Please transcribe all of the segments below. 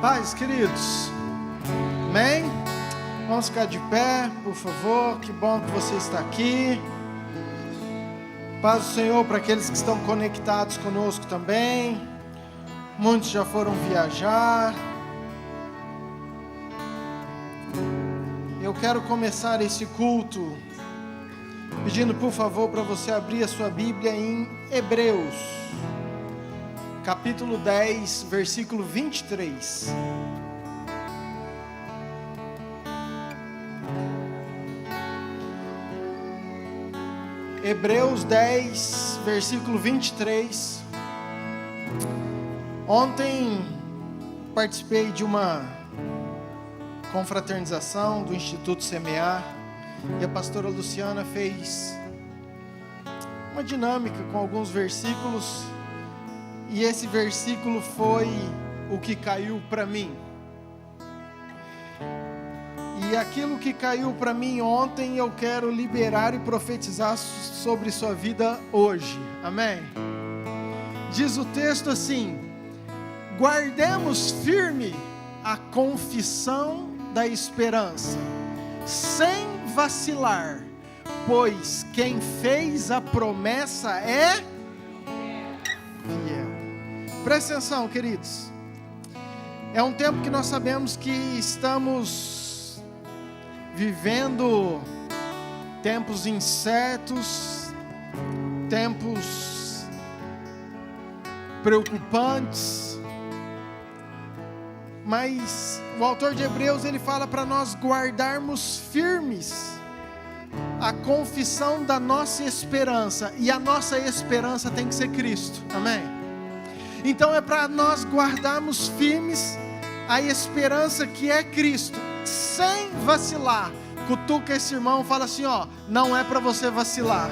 Paz, queridos. Amém? Vamos ficar de pé, por favor. Que bom que você está aqui. Paz do Senhor para aqueles que estão conectados conosco também. Muitos já foram viajar. Eu quero começar esse culto pedindo, por favor, para você abrir a sua Bíblia em Hebreus, capítulo 10, versículo 23. Hebreus 10, versículo 23. Ontem participei de uma confraternização do Instituto Semear e a pastora Luciana fez uma dinâmica com alguns versículos e esse versículo foi o que caiu para mim. E aquilo que caiu para mim ontem eu quero liberar e profetizar sobre sua vida hoje. Amém? Diz o texto assim: guardemos firme a confissão da esperança, sem vacilar, pois quem fez a promessa é fiel. Presta atenção, queridos. É um tempo que nós sabemos que estamos vivendo tempos incertos, tempos preocupantes, mas o autor de Hebreus ele fala para nós guardarmos firmes a confissão da nossa esperança, e a nossa esperança tem que ser Cristo, amém? Então é para nós guardarmos firmes a esperança que é Cristo, sem vacilar. Cutuca esse irmão e fala assim, ó, não é para você vacilar.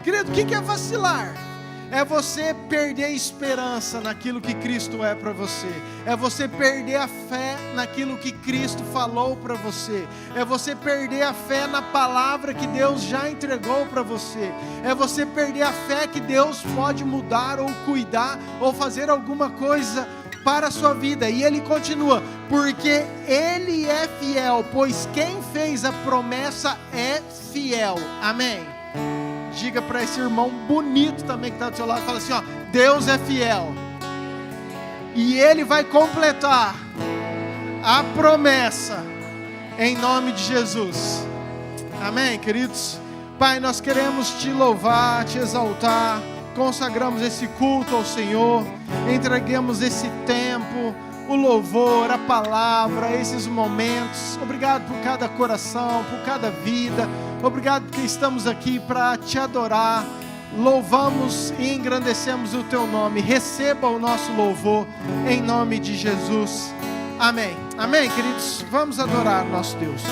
Querido, o que é vacilar? É você perder a esperança naquilo que Cristo é para você. É você perder a fé naquilo que Cristo falou para você. É você perder a fé na palavra que Deus já entregou para você. É você perder a fé que Deus pode mudar ou cuidar ou fazer alguma coisa para a sua vida. E ele continua, porque ele é fiel, pois quem fez a promessa é fiel. Amém? Diga para esse irmão bonito também que está do seu lado, fala assim, ó, Deus é fiel, e Ele vai completar a promessa, em nome de Jesus, amém, queridos? Pai, nós queremos Te louvar, Te exaltar, consagramos esse culto ao Senhor, entreguemos esse tempo, o louvor, a palavra, esses momentos. Obrigado por cada coração, por cada vida. Obrigado porque estamos aqui para Te adorar. Louvamos e engrandecemos o Teu nome. Receba o nosso louvor em nome de Jesus. Amém. Amém, queridos? Vamos adorar nosso Deus.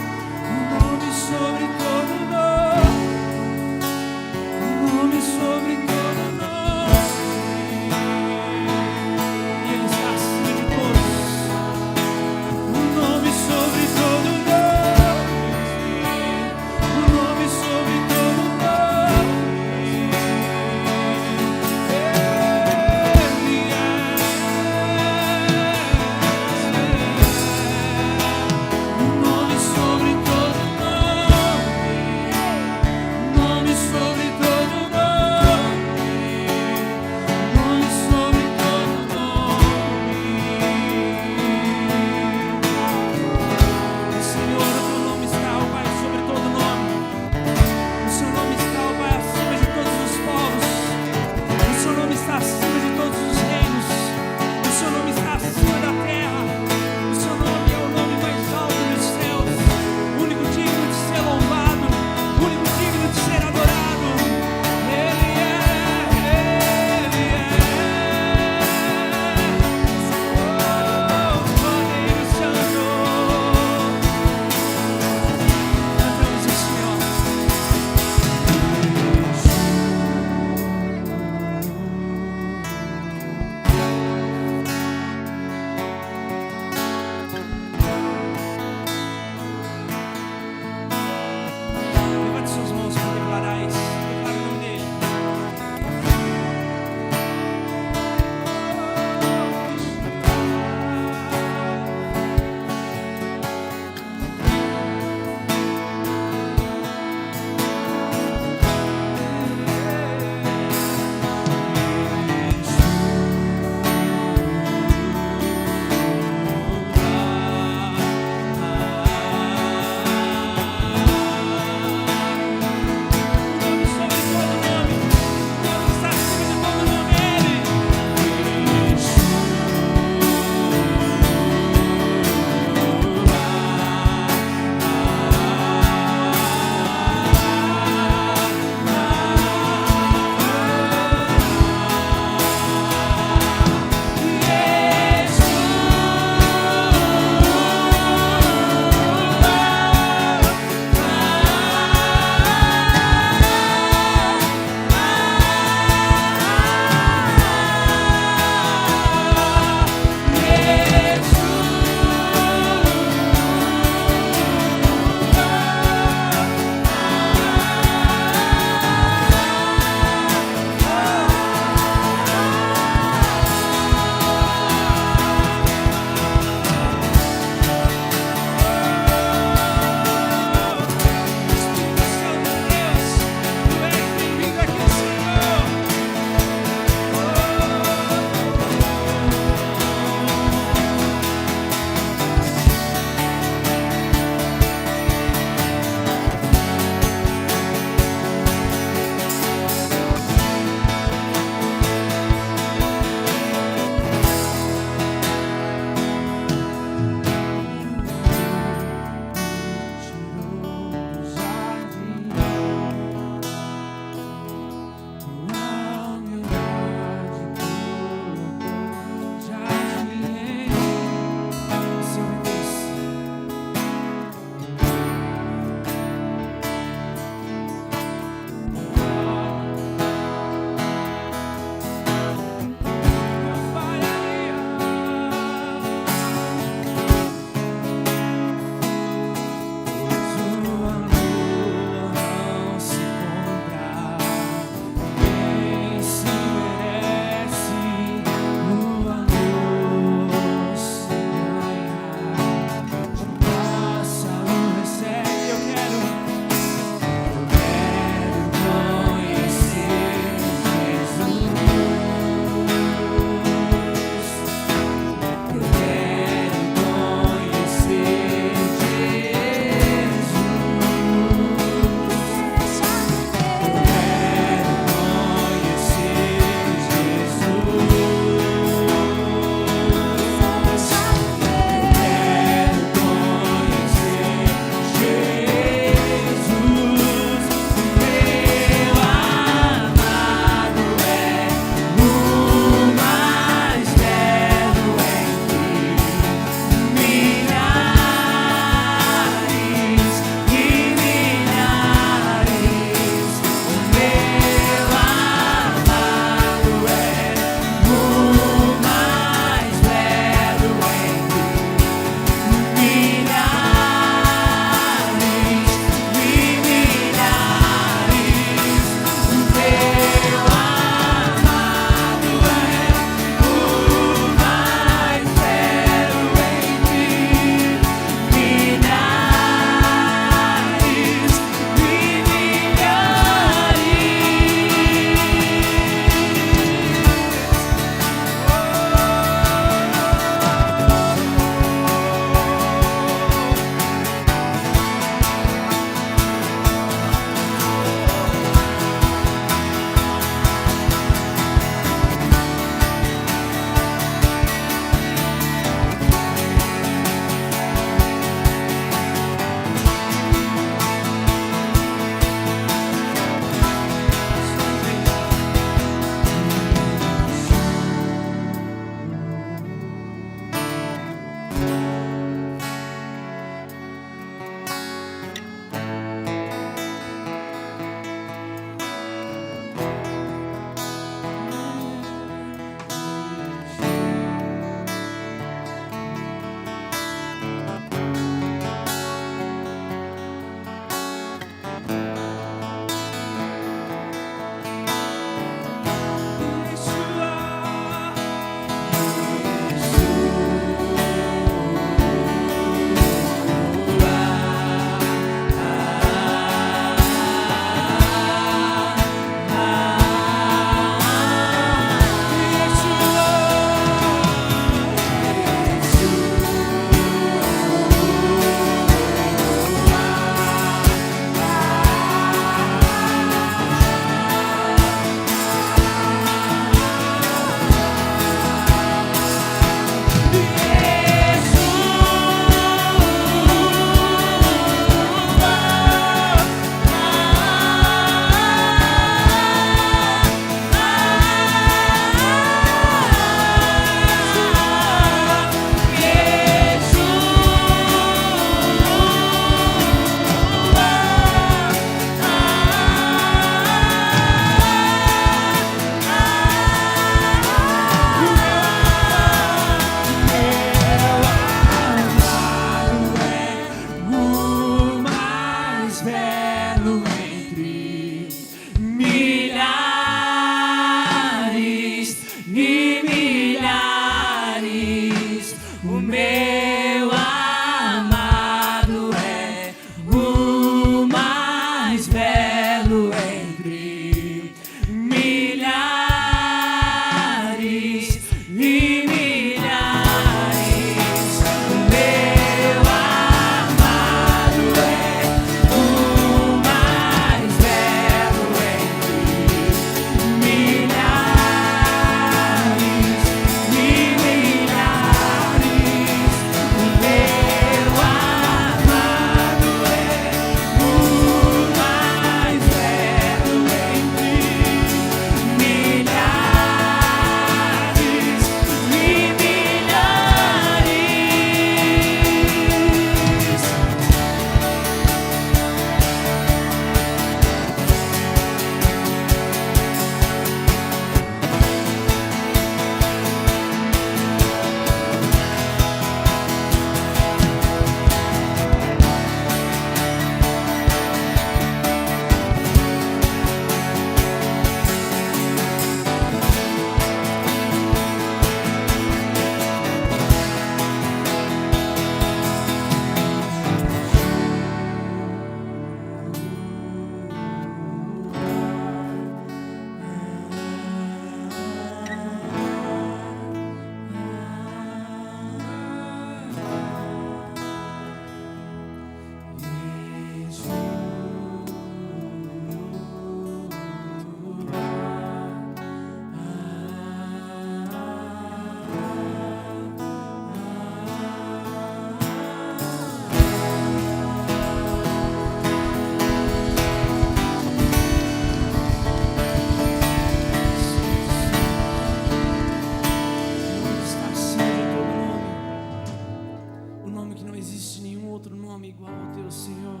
existe nenhum outro nome igual ao teu, Senhor.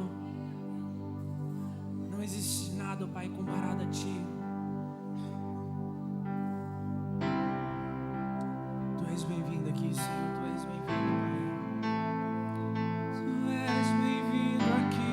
Não existe nada, Pai, comparado a Ti. Tu és bem-vindo aqui, Senhor. Tu és bem-vindo, Pai. Tu és bem-vindo aqui.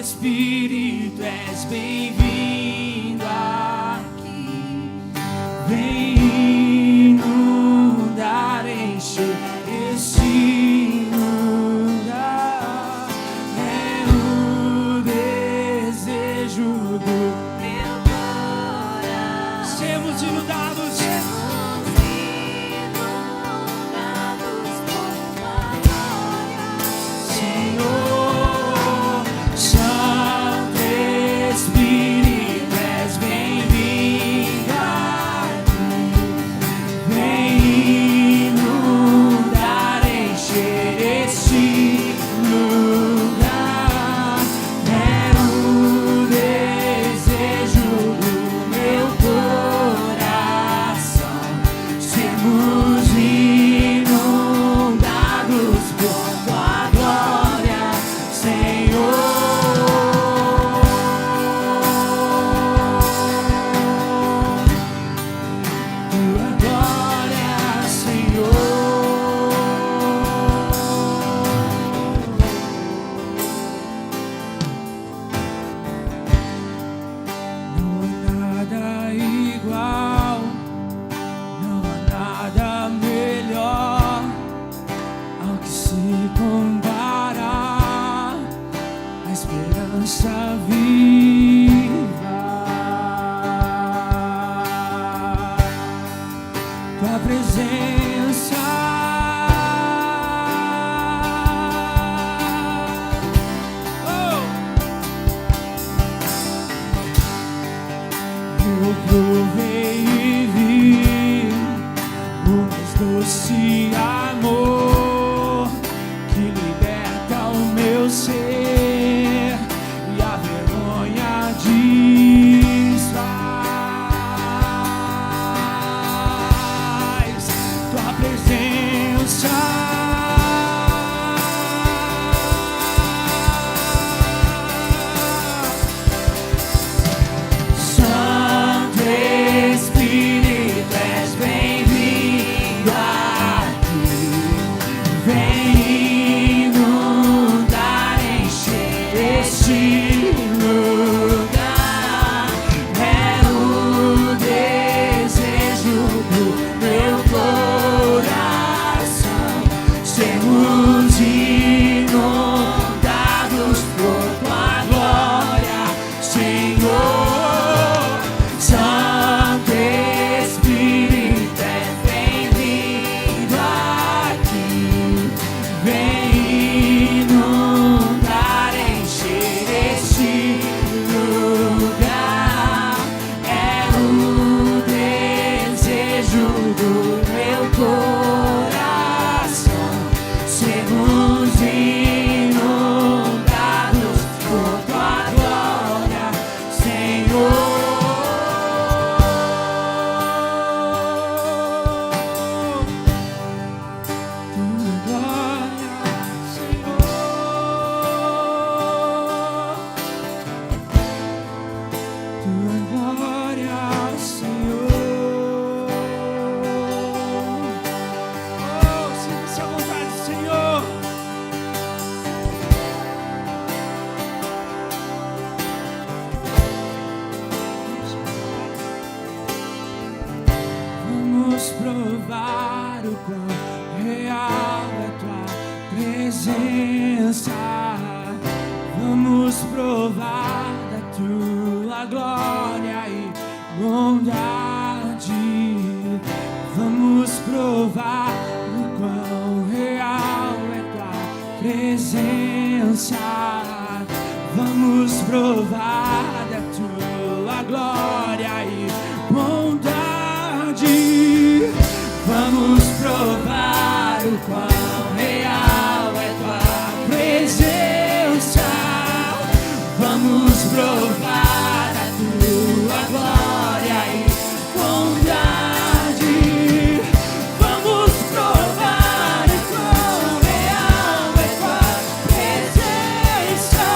Espírito, és bem-vindo aqui. Vem inundar, encher este lugar. É o desejo do meu coração. Sermos inundados. Amor que liberta o meu ser e a vergonha provar o quão real é tua presença. Vamos provar da tua glória e bondade. Vamos provar o quão real é tua presença. Vamos provar da tua glória e bondade. Vamos provar o quão real é tua presença. Vamos provar a tua glória e bondade. Vamos provar o quão real é tua presença.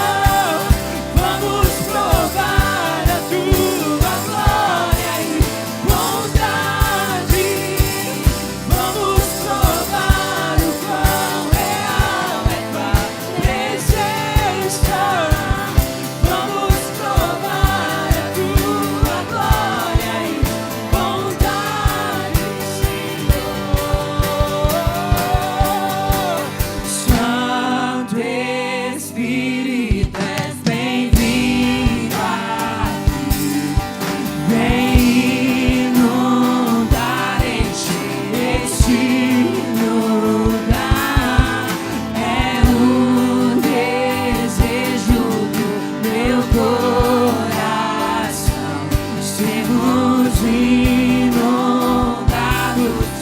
Vamos provar a tua glória e bondade. Vamos provar o quão real é tua presença. Vamos provar a tua glória e bondade, Senhor. Santo Espírito, és bem-vindo aqui. Vem inundar, encher este lugar. É desejo do meu coração sermos inundados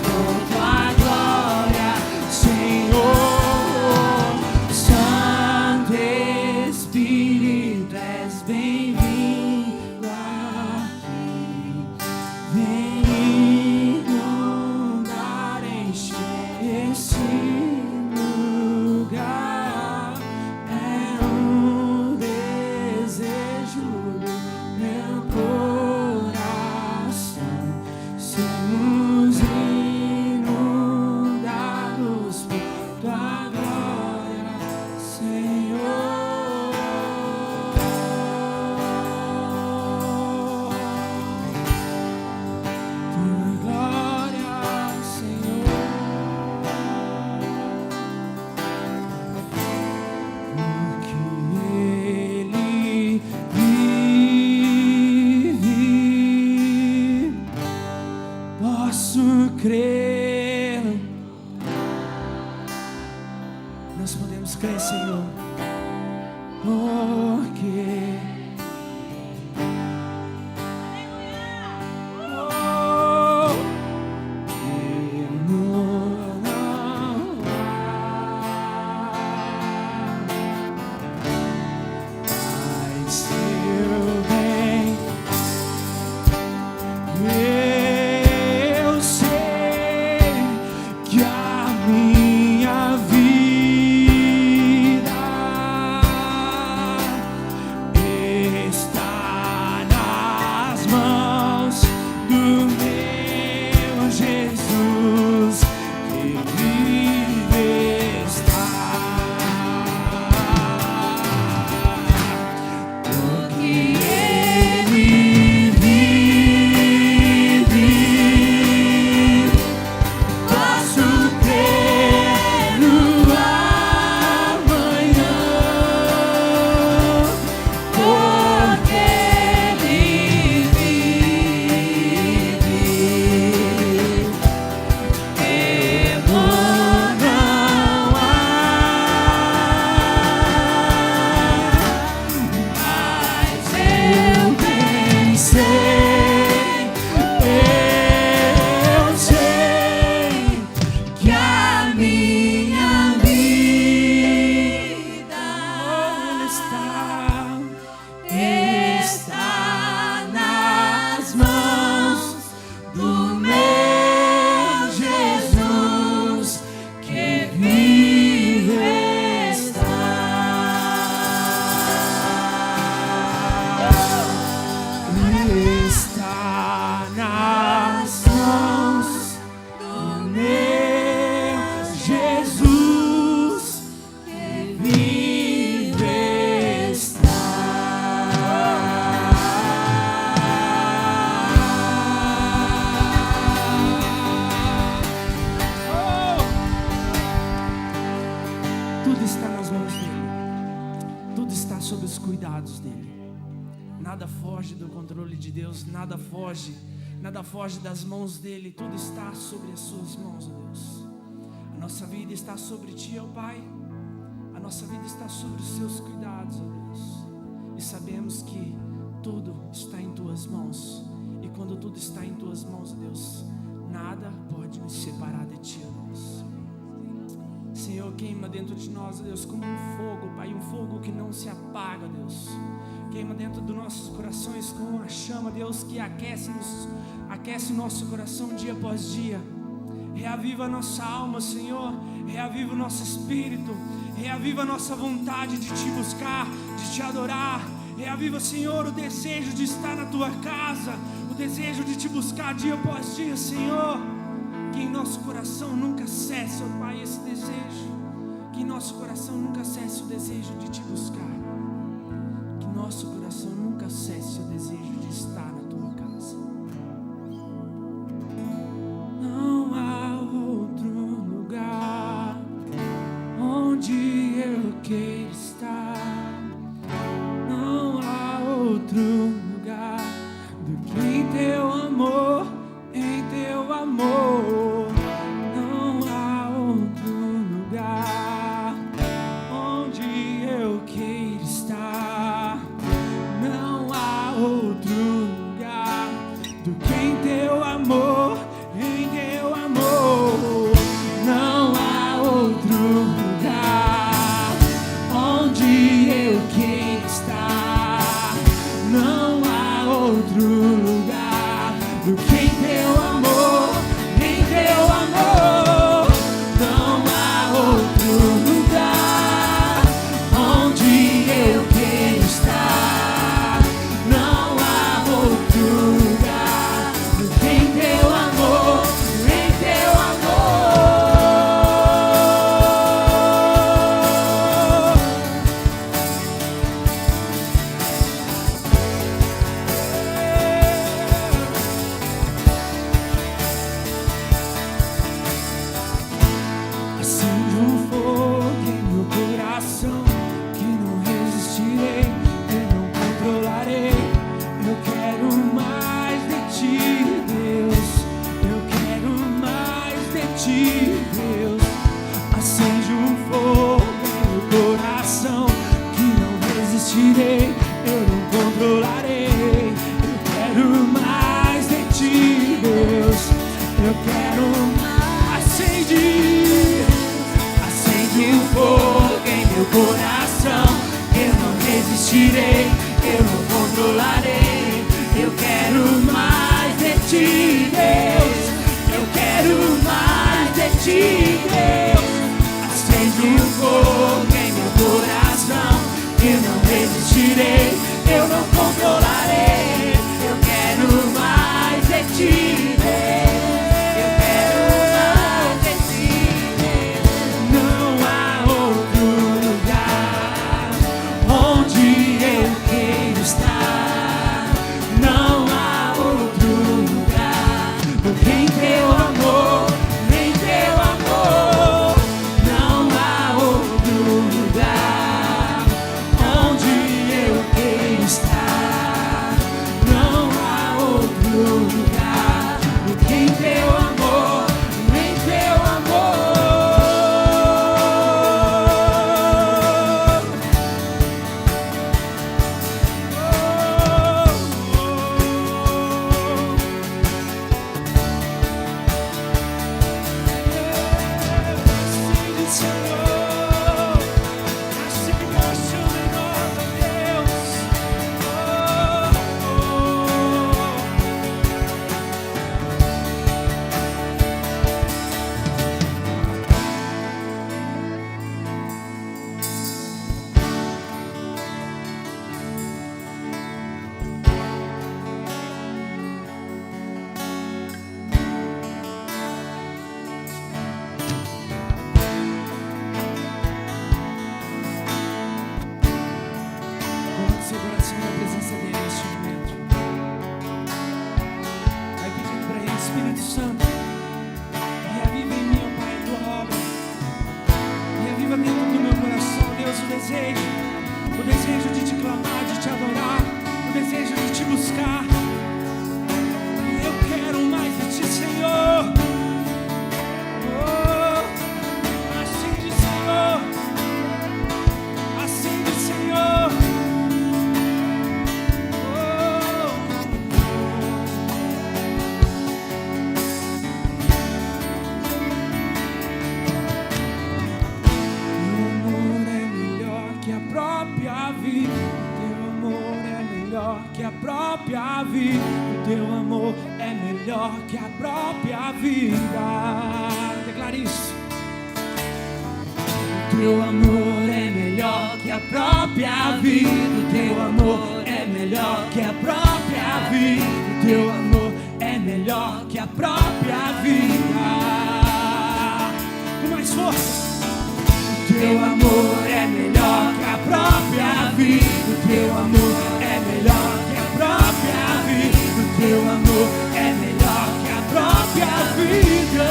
por tua glória, Senhor. Santo Espírito, és bem-vindo aqui. Vem inundar, encher esse lugar. É desejo do meu coração sermos inundados por tua glória, Senhor. Tua glória, Senhor. Porque Ele vive, posso crer. Nós podemos crer, Senhor, porque seu bem, eu sei que a minha vida está nas mãos do meu Jesus, que vive está. está sob os cuidados dele. Nada foge do controle de Deus, nada foge das mãos dele, tudo está sobre as suas mãos, ó Deus. A nossa vida está sobre ti, ó Pai. A nossa vida está sobre os seus cuidados, ó Deus. E sabemos que tudo está em tuas mãos. E quando tudo está em tuas mãos, ó Deus, nada pode nos separar de ti, ó Deus. Senhor, queima dentro de nós, ó Deus, como um fogo, Pai, um fogo que não se apaga, ó Deus. Queima dentro dos nossos corações como uma chama, Deus, que aquece o nosso coração dia após dia. Reaviva a nossa alma, Senhor. Reaviva o nosso espírito. Reaviva a nossa vontade de te buscar, de te adorar. Reaviva, Senhor, o desejo de estar na tua casa, o desejo de te buscar dia após dia, Senhor. Que em nosso coração nunca cesse, ó Pai, esse desejo. Que em nosso coração nunca cesse o desejo de te buscar. Nosso coração nunca cesse o desejo de estar na tua casa. Não há outro lugar onde eu quero estar. Não há outro lugar do que em teu amor, em teu amor. Não há outro lugar onde eu quero estar. Não há outro lugar do que em teu amor, em teu amor. Não há outro lugar onde eu quero estar. Não há outro lugar do que em teu amor, em teu amor. Não há outro lugar onde eu quero estar. Não há outro lugar do que em teu amor, em teu amor. Acende um fogo em meu coração que não resistirei, eu não controlarei. Eu quero mais de ti, Deus. Eu quero mais de ti, Deus. Acende um fogo em meu coração que não resistirei, eu não controlarei. Eu quero mais de ti, Deus. Eu quero mais. Acende um fogo em meu coração. Eu não resistirei, eu não controlarei. Eu quero mais de ti, Deus. Eu quero mais de ti, Deus. Acende um fogo em meu coração. Eu não resistirei, eu não controlarei. Eu quero mais de ti, Deus. Eu quero mais de ti, Deus. Não há outro lugar onde eu quero estar. Não há outro lugar do que em teu amor, em teu amor. Não há outro lugar onde eu quero estar. Não há outro lugar do que em teu amor, em teu amor. Acende, Senhor, acende a chama em nós, ó Deus. Coloque seu coração na presença dele neste momento. Vai pedindo para ele, Espírito Santo, reaviva em mim, ó Pai, a tua obra. Reaviva dentro do meu coração, Deus, o desejo buscar. Eu quero mais de ti, Senhor. Oh, assim diz, Senhor. Assim diz, Senhor. Que a própria vida, o teu amor é melhor que a própria vida. Declare isso. O teu amor é melhor que a própria vida. O teu amor é melhor que a própria vida. O teu amor é melhor que a própria vida. Com mais força. O teu amor é melhor que a própria vida. O teu amor é melhor que a própria vida. O teu amor é melhor que a própria vida.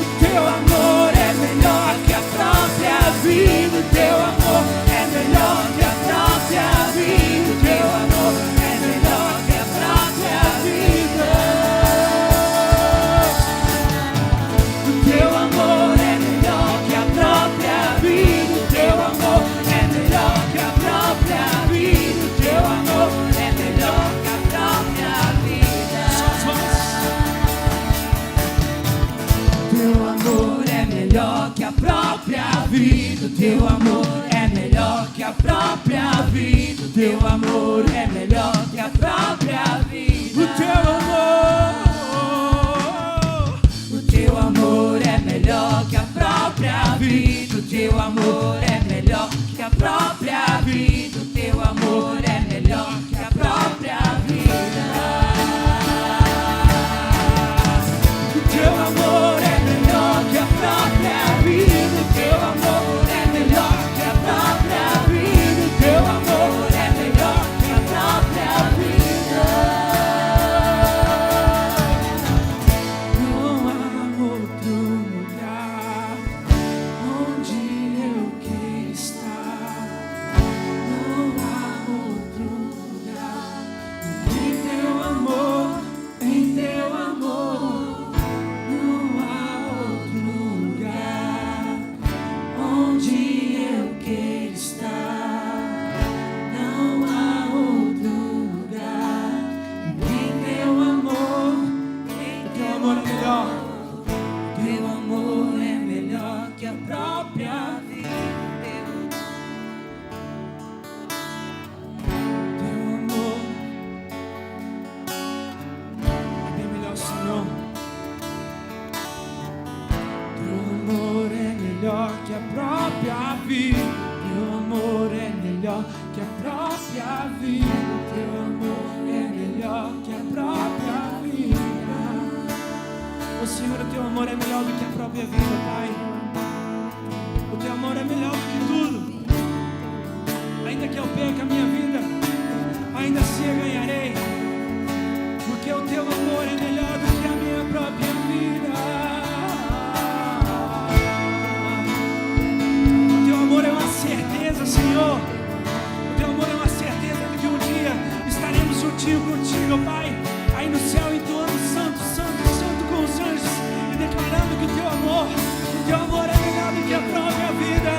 O teu amor é melhor que a própria vida. O teu amor é melhor que a própria vida. O teu amor é melhor que a própria vida. O teu amor é melhor que a própria vida. O teu amor é melhor que a própria vida. O teu amor é melhor que a própria vida. O teu amor é melhor que a própria vida. O teu amor é melhor que a própria vida. O teu amor é melhor que a própria vida. O teu amor é melhor que a própria vida. O teu amor é melhor que a própria vida. O teu amor é melhor que a própria vida. O teu amor é melhor que a própria vida. O teu amor é melhor que a própria vida. O teu amor é melhor que a própria vida. Não há outro lugar onde eu quero estar. Não há outro lugar em teu amor, em teu amor. Não há outro lugar onde eu quero estar. Não há outro lugar em teu amor. Teu amor é melhor. Teu amor é melhor que a própria vida. Teu amor é bem melhor, Senhor. Teu amor é melhor que a própria vida. Teu amor é melhor que a própria vida. Teu amor é melhor que a própria vida. Ô Senhor, o teu amor é melhor do que a própria vida, Pai. O teu amor é melhor do que tudo. Ainda que eu perca a minha vida, ainda assim eu ganharei. Porque o teu amor é melhor do que a minha própria vida. O teu amor é uma certeza, Senhor. O teu amor é uma certeza de que um dia estaremos juntinho contigo, Pai. Aí no céu entoando santo, santo, santo com os anjos e declarando que o teu amor é melhor do que a própria vida.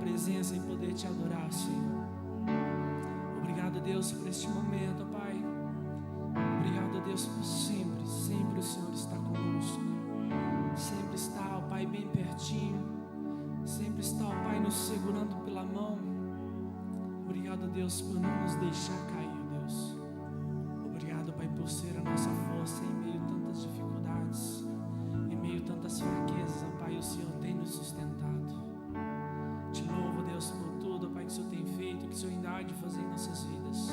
Presença em poder te adorar, Senhor. Obrigado, Deus, por este momento, Pai. Obrigado, Deus, por sempre o Senhor está conosco. Sempre está, ó Pai, bem perto pela mão. Obrigado, Deus, por não nos deixar cair, Deus. Obrigado, Pai, por ser a nossa força em meio a tantas dificuldades, em meio a tantas fraquezas, ó Pai, o Senhor tem nos sustentado. Te louvo, Deus, por tudo, Pai, que o Senhor tem feito, que o Senhor ainda há de fazer em nossas vidas.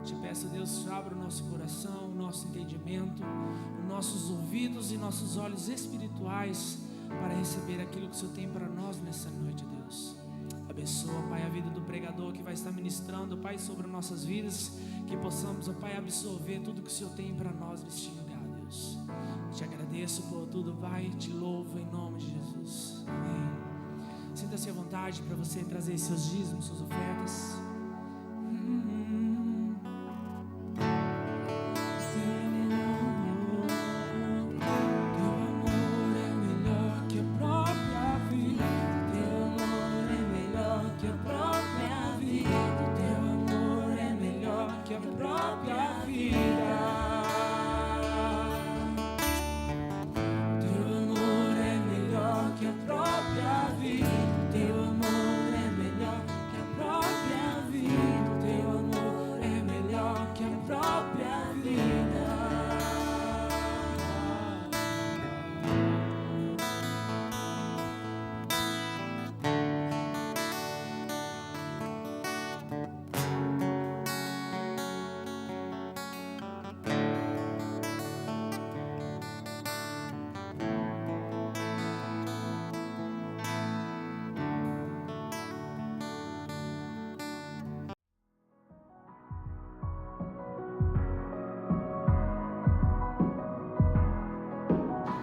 Te peço, Deus, abra o nosso coração, o nosso entendimento, os nossos ouvidos e nossos olhos espirituais para receber aquilo que o Senhor tem para nós nessa noite, Deus. Abençoa, Pai, a vida do pregador que vai estar ministrando, Pai, sobre nossas vidas, que possamos, ó Pai, absorver tudo que o Senhor tem para nós neste lugar, Deus. Te agradeço por tudo, Pai, te louvo em nome de Jesus. Amém. Sinta-se à vontade para você trazer seus dízimos, suas ofertas.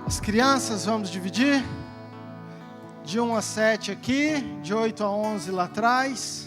As crianças, vamos dividir? De 1 a 7 aqui, de 8 a 11 lá atrás.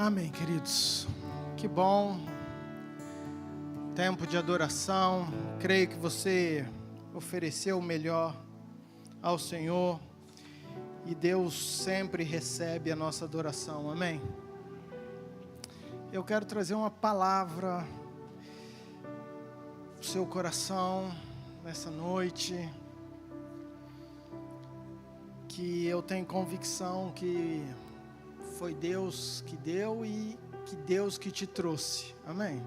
Amém, queridos. Que bom. Tempo de adoração. Creio que você ofereceu o melhor ao Senhor. E Deus sempre recebe a nossa adoração. Amém. Eu quero trazer uma palavra para o seu coração nessa noite. Que eu tenho convicção que foi Deus que deu e que Deus que te trouxe. Amém?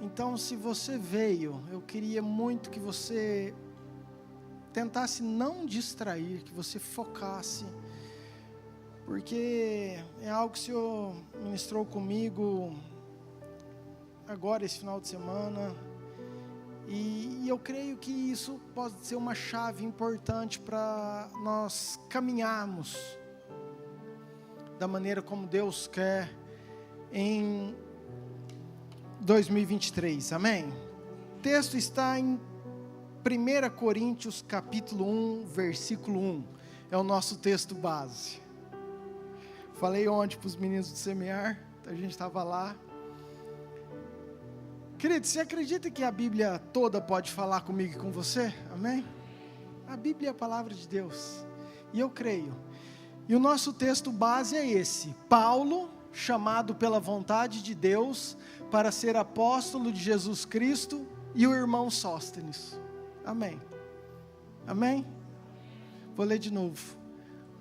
Então, se você veio, eu queria muito que você tentasse não distrair, que você focasse, porque é algo que o Senhor ministrou comigo agora, esse final de semana, e eu creio que isso pode ser uma chave importante para nós caminharmos da maneira como Deus quer em 2023, amém? O texto está em 1 Coríntios capítulo 1, versículo 1, é o nosso texto base. Falei ontem para os meninos do semear, a gente estava lá. Querido, você acredita que a Bíblia toda pode falar comigo e com você? Amém? A Bíblia é a palavra de Deus, e eu creio. E o nosso texto base é esse: Paulo, chamado pela vontade de Deus para ser apóstolo de Jesus Cristo, e o irmão Sóstenes. Amém. Amém? Vou ler de novo.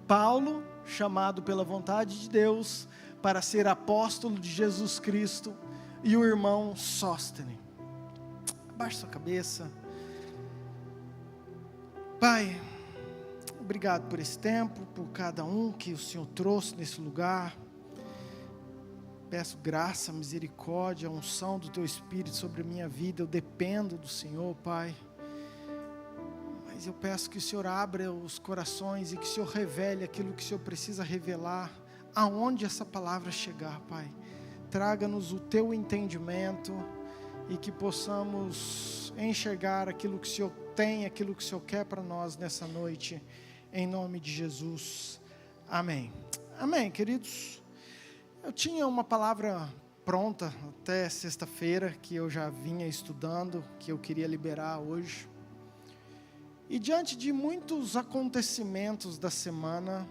Paulo, chamado pela vontade de Deus para ser apóstolo de Jesus Cristo, e o irmão Sóstenes. Abaixe sua cabeça. Pai, obrigado por esse tempo, por cada um que o Senhor trouxe nesse lugar. Peço graça, misericórdia, a unção do Teu Espírito sobre a minha vida. Eu dependo do Senhor, Pai. Mas eu peço que o Senhor abra os corações e que o Senhor revele aquilo que o Senhor precisa revelar, aonde essa palavra chegar, Pai. Traga-nos o Teu entendimento e que possamos enxergar aquilo que o Senhor tem, aquilo que o Senhor quer para nós nessa noite, em nome de Jesus. Amém. Amém, queridos. Eu tinha uma palavra pronta até sexta-feira, que eu já vinha estudando, que eu queria liberar hoje. E diante de muitos acontecimentos da semana,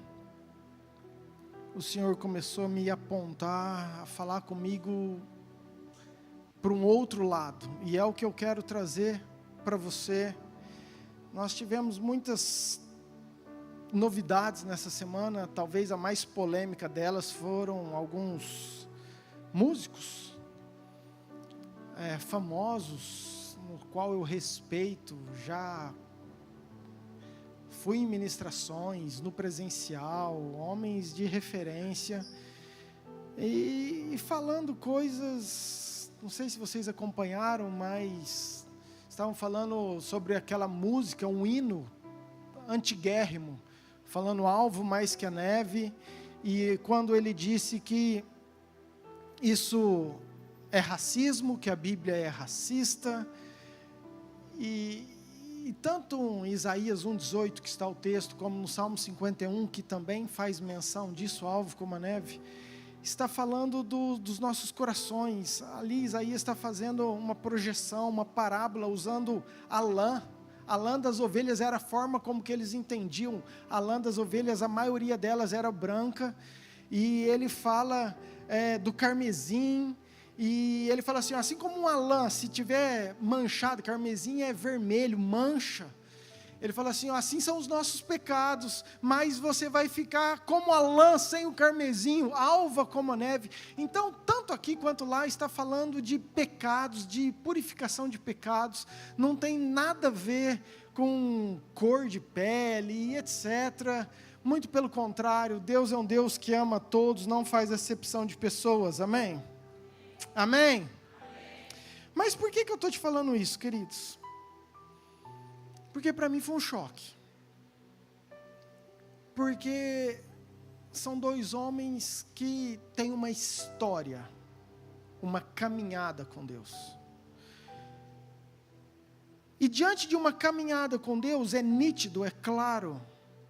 o Senhor começou a me apontar, a falar comigo para um outro lado. E é o que eu quero trazer para você. Nós tivemos muitas novidades nessa semana, talvez a mais polêmica delas foram alguns músicos famosos, no qual eu respeito, já fui em ministrações, no presencial, homens de referência, e falando coisas, não sei se vocês acompanharam, mas estavam falando sobre aquela música, um hino antiguérrimo, falando alvo mais que a neve, e quando ele disse que isso é racismo, que a Bíblia é racista, e tanto em Isaías 1,18 que está o texto, como no Salmo 51, que também faz menção disso, alvo como a neve, está falando dos nossos corações. Ali Isaías está fazendo uma projeção, uma parábola, usando a lã. A lã das ovelhas era a forma como que eles entendiam. A lã das ovelhas, a maioria delas era branca, e ele fala do carmesim, e ele fala assim como uma lã, se tiver manchado, carmesim é vermelho, mancha. Ele fala assim são os nossos pecados, mas você vai ficar como a lã sem o carmesim, alva como a neve. Então, tanto aqui quanto lá está falando de pecados, de purificação de pecados, não tem nada a ver com cor de pele e etc. Muito pelo contrário, Deus é um Deus que ama todos, não faz acepção de pessoas, amém? Amém? Mas por que eu estou te falando isso, queridos? Porque para mim foi um choque. Porque são dois homens que têm uma história, uma caminhada com Deus. E diante de uma caminhada com Deus, é nítido, é claro,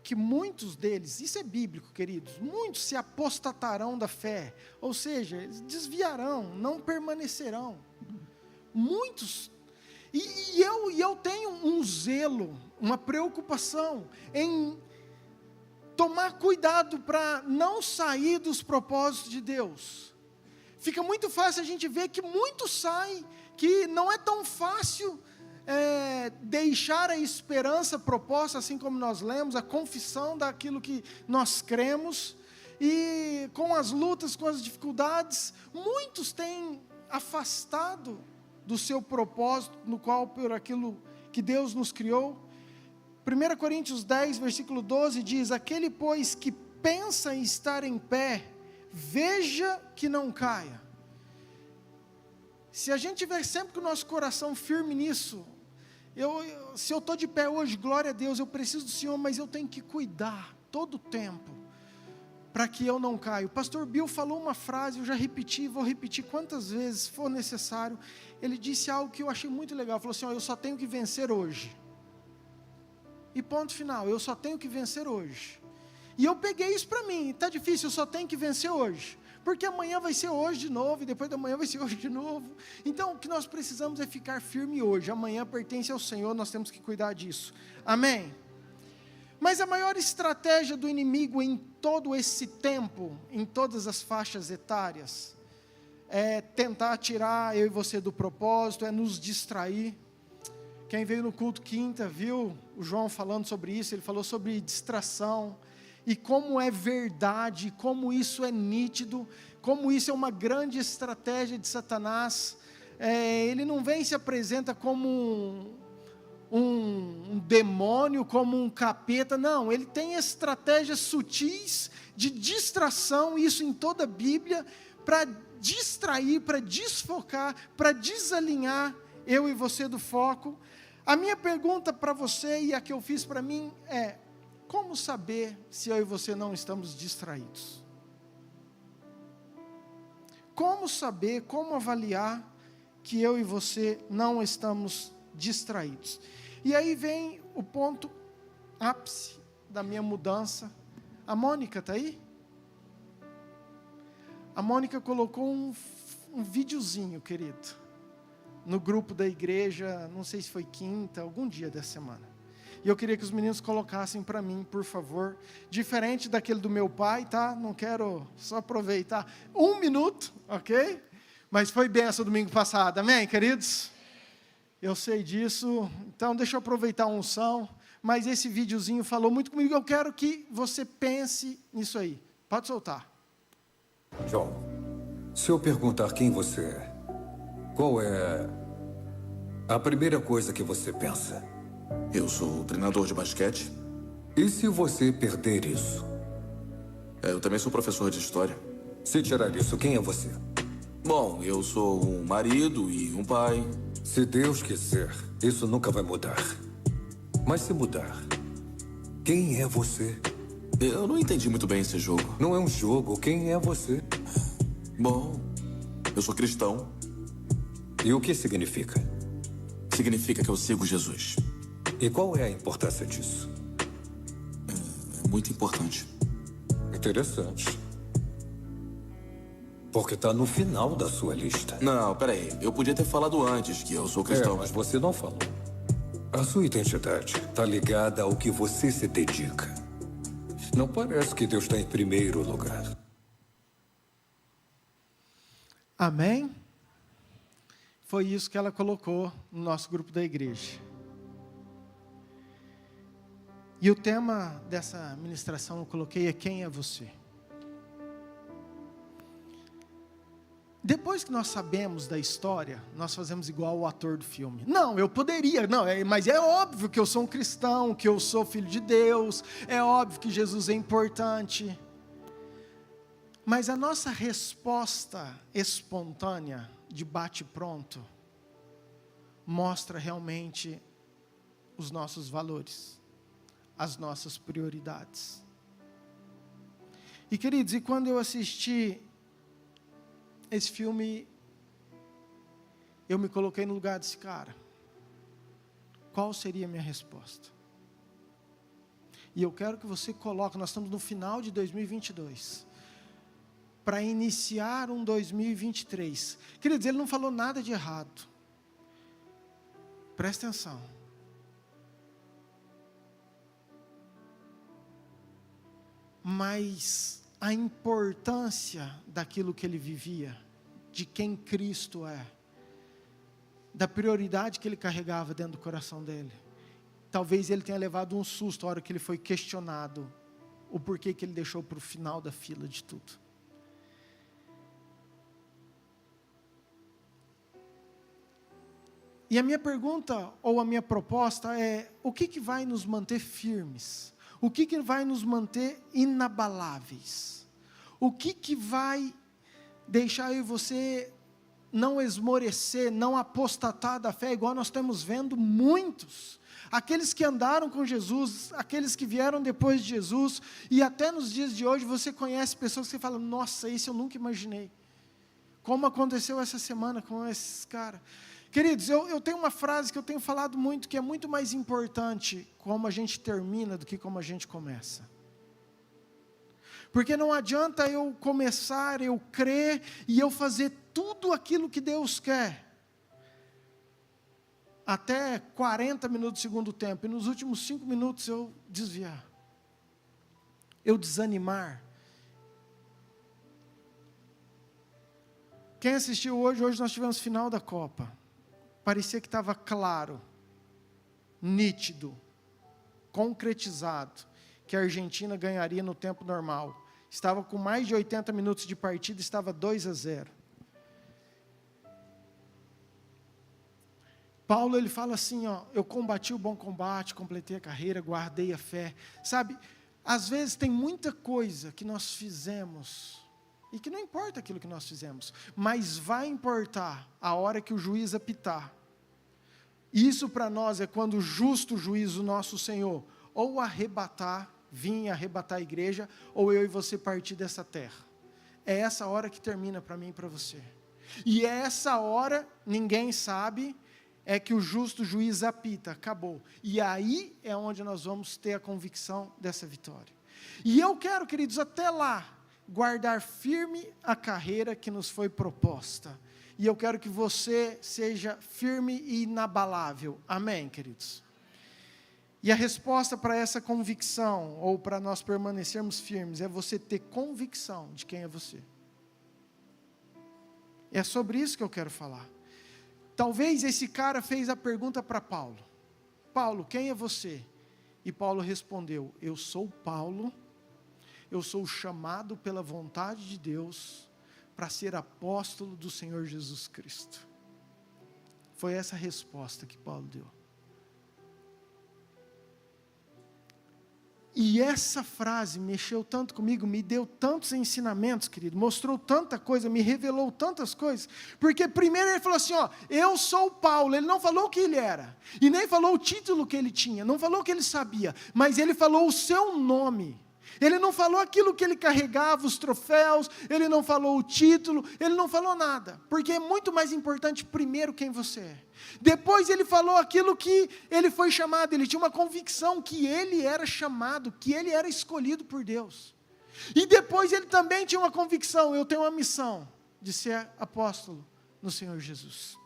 que muitos deles, isso é bíblico, queridos, muitos se apostatarão da fé, ou seja, eles desviarão, não permanecerão. Muitos. E eu tenho um zelo, uma preocupação em tomar cuidado para não sair dos propósitos de Deus. Fica muito fácil a gente ver que muitos saem, que não é tão fácil deixar a esperança proposta, assim como nós lemos, a confissão daquilo que nós cremos, e com as lutas, com as dificuldades, muitos têm afastado do seu propósito, no qual, por aquilo que Deus nos criou. 1 Coríntios 10, versículo 12 diz: aquele, pois, que pensa em estar em pé, veja que não caia. Se a gente tiver sempre com o nosso coração firme nisso, se eu estou de pé hoje, glória a Deus, eu preciso do Senhor, mas eu tenho que cuidar todo o tempo, para que eu não caia. O pastor Bill falou uma frase, eu já repeti, vou repetir quantas vezes for necessário. Ele disse algo que eu achei muito legal, falou assim: eu só tenho que vencer hoje, e ponto final, eu só tenho que vencer hoje. E eu peguei isso para mim, está difícil, eu só tenho que vencer hoje, porque amanhã vai ser hoje de novo, e depois da manhã vai ser hoje de novo. Então o que nós precisamos é ficar firme hoje, amanhã pertence ao Senhor, nós temos que cuidar disso, amém? Mas a maior estratégia do inimigo em todo esse tempo, em todas as faixas etárias, é tentar tirar eu e você do propósito, é nos distrair. Quem veio no culto quinta viu o João falando sobre isso, ele falou sobre distração, e como é verdade, como isso é nítido, como isso é uma grande estratégia de Satanás. Ele não vem e se apresenta como um demônio, como um capeta, não, ele tem estratégias sutis de distração, isso em toda a Bíblia, para distrair, para desfocar, para desalinhar eu e você do foco. A minha pergunta para você, e a que eu fiz para mim, é: como saber se eu e você não estamos distraídos? Como saber, como avaliar que eu e você não estamos distraídos? E aí vem o ponto ápice da minha mudança. A Mônica está aí? A Mônica colocou um videozinho, querido, no grupo da igreja, não sei se foi quinta, algum dia dessa semana. E eu queria que os meninos colocassem para mim, por favor, diferente daquele do meu pai, tá? Não quero só aproveitar 1 minuto, ok? Mas foi benção domingo passado, amém, queridos? Eu sei disso, então deixa eu aproveitar a unção, mas esse videozinho falou muito comigo, eu quero que você pense nisso aí. Pode soltar. John, se eu perguntar quem você é, qual é a primeira coisa que você pensa? Eu sou treinador de basquete. E se você perder isso? Eu também sou professor de história. Se tirar isso, quem é você? Bom, eu sou um marido e um pai. Se Deus quiser, isso nunca vai mudar. Mas se mudar, quem é você? Eu não entendi muito bem esse jogo. Não é um jogo, quem é você? Bom, eu sou cristão. E o que significa? Significa que eu sigo Jesus. E qual é a importância disso? É muito importante. Interessante. Porque está no final da sua lista. Não, peraí. Eu podia ter falado antes que eu sou cristão. Mas você não falou. A sua identidade está ligada ao que você se dedica. Não parece que Deus está em primeiro lugar. Amém? Foi isso que ela colocou no nosso grupo da igreja. E o tema dessa ministração eu coloquei é quem é você? Depois que nós sabemos da história, nós fazemos igual o ator do filme. Não, eu poderia, mas é óbvio que eu sou um cristão, que eu sou filho de Deus, é óbvio que Jesus é importante. Mas a nossa resposta espontânea, de bate-pronto, mostra realmente os nossos valores, as nossas prioridades. E queridos, e quando eu assisti esse filme, eu me coloquei no lugar desse cara. Qual seria a minha resposta? E eu quero que você coloque, nós estamos no final de 2022, para iniciar um 2023. Queridos, ele não falou nada de errado. Presta atenção. Mas a importância daquilo que ele vivia, de quem Cristo é, da prioridade que ele carregava dentro do coração dele. Talvez ele tenha levado um susto a hora que ele foi questionado o porquê que ele deixou para o final da fila de tudo. E a minha pergunta, ou a minha proposta é, o que vai nos manter firmes? O que vai nos manter inabaláveis? O que vai deixar eu e você não esmorecer, não apostatar da fé, igual nós estamos vendo muitos. Aqueles que andaram com Jesus, aqueles que vieram depois de Jesus, e até nos dias de hoje você conhece pessoas que você fala, nossa, isso eu nunca imaginei. Como aconteceu essa semana com esses caras. Queridos, eu tenho uma frase que eu tenho falado muito, que é muito mais importante como a gente termina do que como a gente começa. Porque não adianta eu começar, eu crer e eu fazer tudo aquilo que Deus quer. Até 40 minutos do segundo tempo, e nos últimos 5 minutos eu desviar. Eu desanimar. Quem assistiu hoje nós tivemos final da Copa. Parecia que estava claro, nítido, concretizado, que a Argentina ganharia no tempo normal. Estava com mais de 80 minutos de partida, estava 2-0. Paulo, ele fala assim, eu combati o bom combate, completei a carreira, guardei a fé. Sabe, às vezes tem muita coisa que nós fizemos, e que não importa aquilo que nós fizemos, mas vai importar a hora que o juiz apitar. Isso para nós é quando o justo juiz, o nosso Senhor, ou arrebatar, vir arrebatar a igreja, ou eu e você partir dessa terra. É essa hora que termina para mim e para você. E é essa hora, ninguém sabe, é que o justo juiz apita, acabou. E aí é onde nós vamos ter a convicção dessa vitória. E eu quero, queridos, até lá, guardar firme a carreira que nos foi proposta. E eu quero que você seja firme e inabalável. Amém, queridos? E a resposta para essa convicção, ou para nós permanecermos firmes, é você ter convicção de quem é você. É sobre isso que eu quero falar. Talvez esse cara fez a pergunta para Paulo. Paulo, quem é você? E Paulo respondeu, eu sou Paulo, eu sou chamado pela vontade de Deus para ser apóstolo do Senhor Jesus Cristo. Foi essa a resposta que Paulo deu. E essa frase mexeu tanto comigo, me deu tantos ensinamentos, querido, mostrou tanta coisa, me revelou tantas coisas, porque primeiro ele falou assim, ó, eu sou Paulo, ele não falou o que ele era, e nem falou o título que ele tinha, não falou o que ele sabia, mas ele falou o seu nome. Ele não falou aquilo que ele carregava, os troféus, ele não falou o título, ele não falou nada, porque é muito mais importante primeiro quem você é. Depois ele falou aquilo que ele foi chamado, ele tinha uma convicção que ele era chamado, que ele era escolhido por Deus. E depois ele também tinha uma convicção, eu tenho uma missão de ser apóstolo no Senhor Jesus.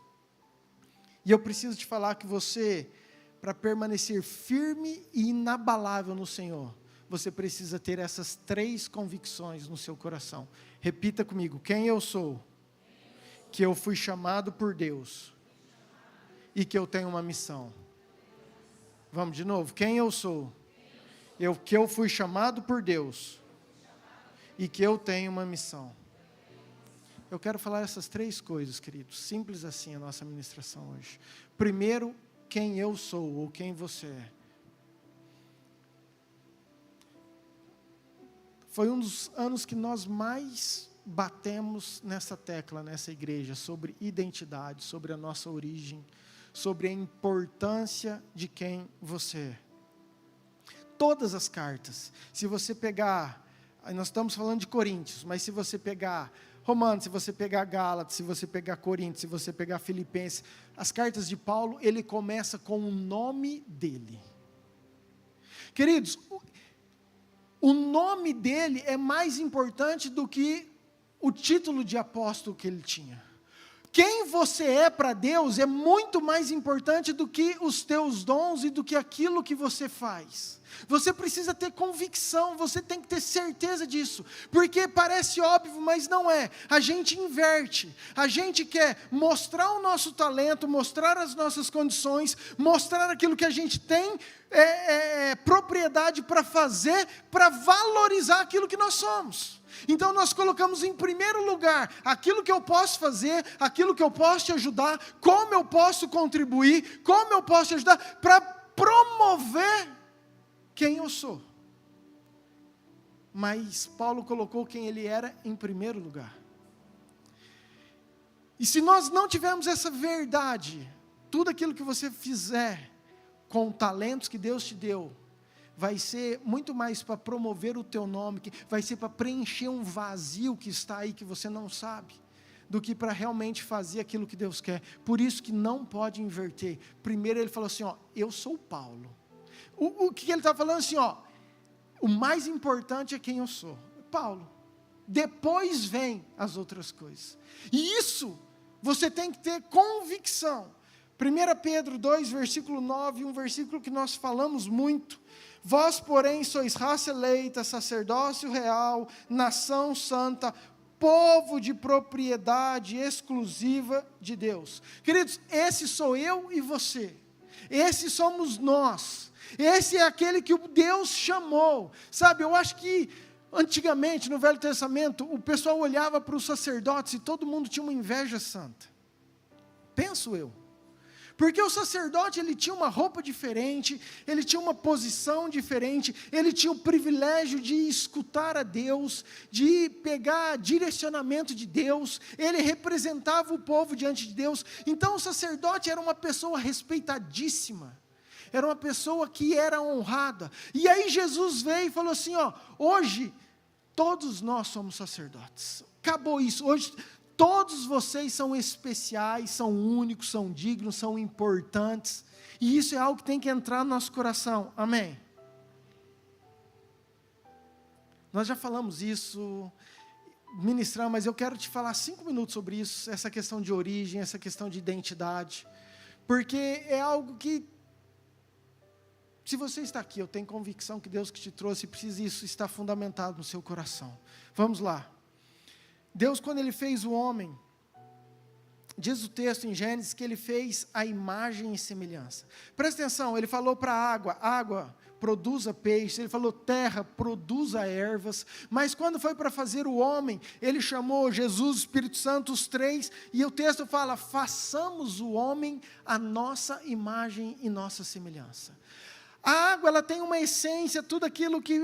E eu preciso te falar que você, para permanecer firme e inabalável no Senhor, você precisa ter essas 3 convicções no seu coração. Repita comigo, quem eu sou, que eu fui chamado por Deus e que eu tenho uma missão. Vamos de novo, quem eu sou, que eu fui chamado por Deus e que eu tenho uma missão. Eu quero falar essas 3 coisas, queridos, simples assim a nossa ministração hoje. Primeiro, quem eu sou ou quem você é. Foi um dos anos que nós mais batemos nessa tecla, nessa igreja, sobre identidade, sobre a nossa origem, sobre a importância de quem você é. Todas as cartas, se você pegar, nós estamos falando de Coríntios, mas se você pegar Romanos, se você pegar Gálatas, se você pegar Coríntios, se você pegar Filipenses, as cartas de Paulo, ele começa com o nome dele. Queridos, o nome dele é mais importante do que o título de apóstolo que ele tinha. Quem você é para Deus é muito mais importante do que os teus dons e do que aquilo que você faz. Você precisa ter convicção, você tem que ter certeza disso, porque parece óbvio, mas não é. A gente inverte, a gente quer mostrar o nosso talento, mostrar as nossas condições, mostrar aquilo que a gente tem propriedade para fazer, para valorizar aquilo que nós somos. Então nós colocamos em primeiro lugar aquilo que eu posso fazer, aquilo que eu posso te ajudar, como eu posso contribuir, como eu posso te ajudar, para promover quem eu sou. Mas Paulo colocou quem ele era em primeiro lugar. E se nós não tivermos essa verdade, tudo aquilo que você fizer com talentos que Deus te deu, vai ser muito mais para promover o teu nome, vai ser para preencher um vazio que está aí, que você não sabe, do que para realmente fazer aquilo que Deus quer. Por isso que não pode inverter. Primeiro ele falou assim, ó, eu sou Paulo. O que ele está falando assim, ó, o mais importante é quem eu sou, Paulo. Depois vem as outras coisas. E isso você tem que ter convicção. 1 Pedro 2, versículo 9, um versículo que nós falamos muito. Vós, porém, sois raça eleita, sacerdócio real, nação santa, povo de propriedade exclusiva de Deus. Queridos, esse sou eu e você. Esse somos nós. Esse é aquele que Deus chamou. Sabe, eu acho que antigamente, no Velho Testamento, o pessoal olhava para os sacerdotes e todo mundo tinha uma inveja santa. Penso eu. Porque o sacerdote, ele tinha uma roupa diferente, ele tinha uma posição diferente, ele tinha o privilégio de escutar a Deus, de pegar direcionamento de Deus, ele representava o povo diante de Deus. Então o sacerdote era uma pessoa respeitadíssima, era uma pessoa que era honrada. E aí Jesus veio e falou assim, ó, hoje todos nós somos sacerdotes, acabou isso, hoje Todos vocês são especiais, são únicos, são dignos, são importantes. E isso é algo que tem que entrar no nosso coração. Amém? Nós já falamos isso, ministramos, mas eu quero te falar 5 minutos sobre isso, essa questão de origem, essa questão de identidade. Porque é algo que, se você está aqui, eu tenho convicção que Deus que te trouxe, precisa isso estar fundamentado no seu coração. Vamos lá. Deus, quando Ele fez o homem, diz o texto em Gênesis que Ele fez a imagem e semelhança. Presta atenção, Ele falou para a água produza peixe, Ele falou terra, produza ervas, mas quando foi para fazer o homem, Ele chamou Jesus, Espírito Santo, os 3, e o texto fala, façamos o homem a nossa imagem e nossa semelhança. A água, ela tem uma essência, tudo aquilo que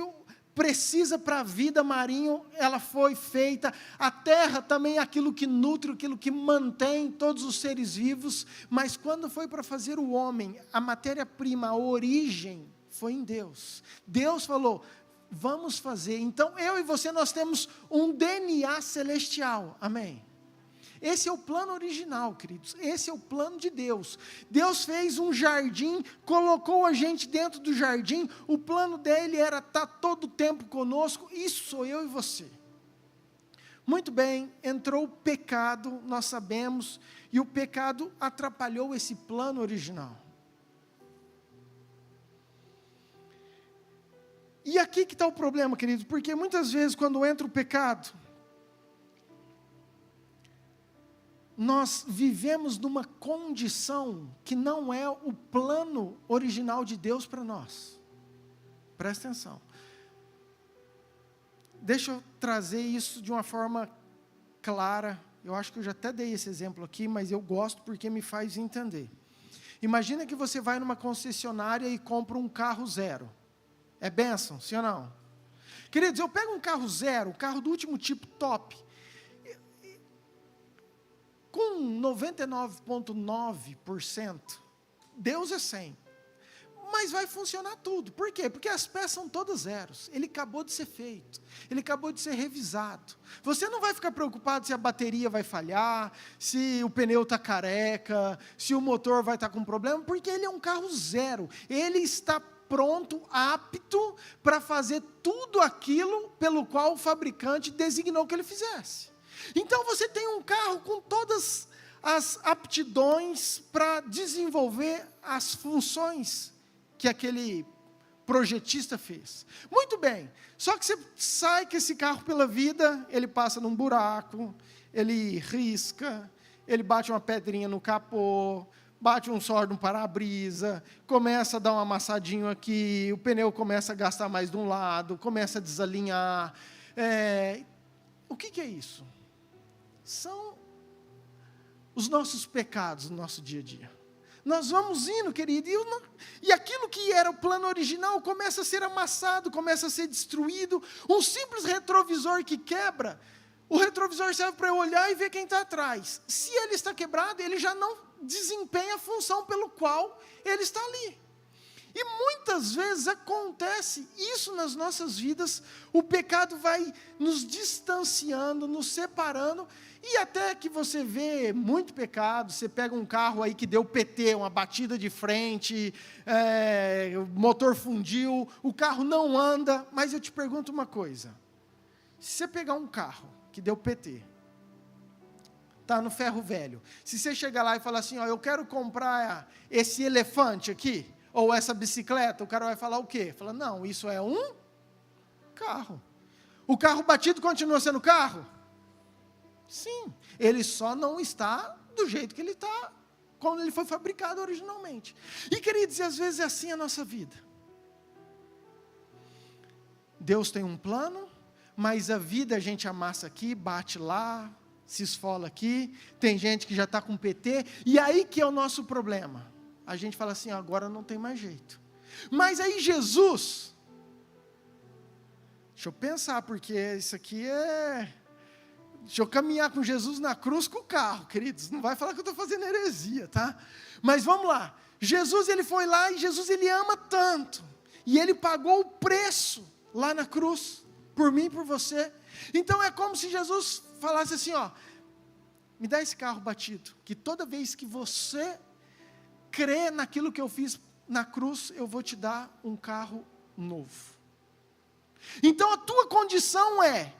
precisa para a vida marinha, ela foi feita. A terra também é aquilo que nutre, aquilo que mantém todos os seres vivos. Mas quando foi para fazer o homem, a matéria-prima, a origem, foi em Deus. Deus falou, vamos fazer. Então, eu e você, nós temos um DNA celestial. Amém? Esse é o plano original, queridos. Esse é o plano de Deus. Deus fez um jardim, colocou a gente dentro do jardim. O plano dele era estar todo o tempo conosco. Isso sou eu e você. Muito bem, entrou o pecado, nós sabemos, e o pecado atrapalhou esse plano original. E aqui que está o problema, queridos, porque muitas vezes quando entra o pecado, nós vivemos numa condição que não é o plano original de Deus para nós. Presta atenção. Deixa eu trazer isso de uma forma clara. Eu acho que eu já até dei esse exemplo aqui, mas eu gosto porque me faz entender. Imagina que você vai numa concessionária e compra um carro zero. É bênção, sim ou não? Queridos, eu pego um carro zero, um carro do último tipo, top, com 99,9%, Deus é 100%, mas vai funcionar tudo. Por quê? Porque as peças são todas zeros. Ele acabou de ser feito, ele acabou de ser revisado. Você não vai ficar preocupado se a bateria vai falhar, se o pneu está careca, se o motor vai estar com problema, porque ele é um carro zero. Ele está pronto, apto para fazer tudo aquilo pelo qual o fabricante designou que ele fizesse. Então você tem um carro com todas as aptidões para desenvolver as funções que aquele projetista fez. Muito bem, só que você sai com esse carro pela vida, ele passa num buraco, ele risca, ele bate uma pedrinha no capô, bate um sordo no para-brisa, começa a dar um amassadinho aqui, o pneu começa a gastar mais de um lado, começa a desalinhar. O que é isso? São os nossos pecados no nosso dia a dia. Nós vamos indo, querido, e aquilo que era o plano original começa a ser amassado, começa a ser destruído. Um simples retrovisor que quebra, o retrovisor serve para eu olhar e ver quem está atrás. Se ele está quebrado, ele já não desempenha a função pelo qual ele está ali. E muitas vezes acontece isso nas nossas vidas, o pecado vai nos distanciando, nos separando, e até que você vê muito pecado, você pega um carro aí que deu PT, uma batida de frente, o motor fundiu, o carro não anda, mas eu te pergunto uma coisa, se você pegar um carro que deu PT, está no ferro velho, se você chegar lá e falar assim, eu quero comprar esse elefante aqui, ou essa bicicleta, o cara vai falar o quê? Fala, não, isso é um carro. O carro batido continua sendo carro? Sim, ele só não está do jeito que ele está, quando ele foi fabricado originalmente. E queridos, às vezes é assim a nossa vida. Deus tem um plano, mas a vida a gente amassa aqui, bate lá, se esfola aqui, tem gente que já está com PT, e aí que é o nosso problema. A gente fala assim, agora não tem mais jeito. Mas aí Jesus, deixa eu pensar, porque isso aqui deixa eu caminhar com Jesus na cruz com o carro, queridos, não vai falar que eu estou fazendo heresia, tá? Mas vamos lá, Jesus ele foi lá, e Jesus ele ama tanto, e ele pagou o preço lá na cruz, por mim e por você. Então é como se Jesus falasse assim, me dá esse carro batido, que toda vez que você crê naquilo que eu fiz na cruz, eu vou te dar um carro novo. Então a tua condição é,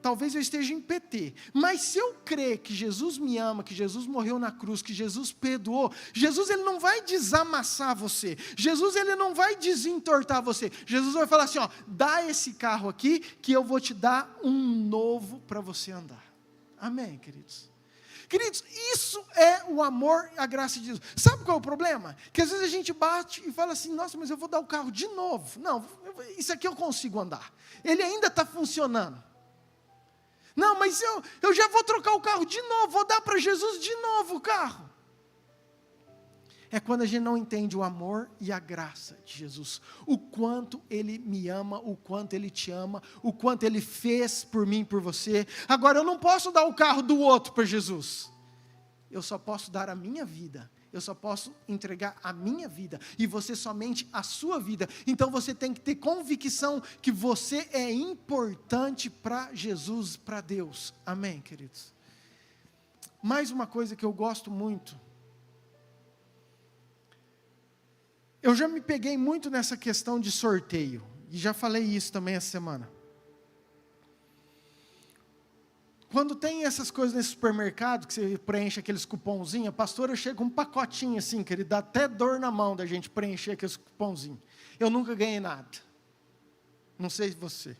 talvez eu esteja em PT, mas se eu crer que Jesus me ama, que Jesus morreu na cruz, que Jesus perdoou, Jesus ele não vai desamassar você, Jesus ele não vai desentortar você, Jesus vai falar assim, ó, dá esse carro aqui, que eu vou te dar um novo para você andar. Amém, queridos? Queridos, isso é o amor e a graça de Deus. Sabe qual é o problema? Que às vezes a gente bate e fala assim, nossa, mas eu vou dar o carro de novo. Não, isso aqui eu consigo andar. Ele ainda está funcionando. Não, mas eu já vou trocar o carro de novo, vou dar para Jesus de novo o carro. É quando a gente não entende o amor e a graça de Jesus. O quanto Ele me ama, o quanto Ele te ama, o quanto Ele fez por mim e por você. Agora, eu não posso dar o carro do outro para Jesus. Eu só posso dar a minha vida. Eu só posso entregar a minha vida. E você somente a sua vida. Então, você tem que ter convicção que você é importante para Jesus, para Deus. Amém, queridos? Mais uma coisa que eu gosto muito. Eu já me peguei muito nessa questão de sorteio, e já falei isso também essa semana. Quando tem essas coisas nesse supermercado, que você preenche aqueles cupomzinhos, a pastora chega com um pacotinho assim, que ele dá até dor na mão da gente preencher aqueles cupomzinhos. Eu nunca ganhei nada. Não sei você.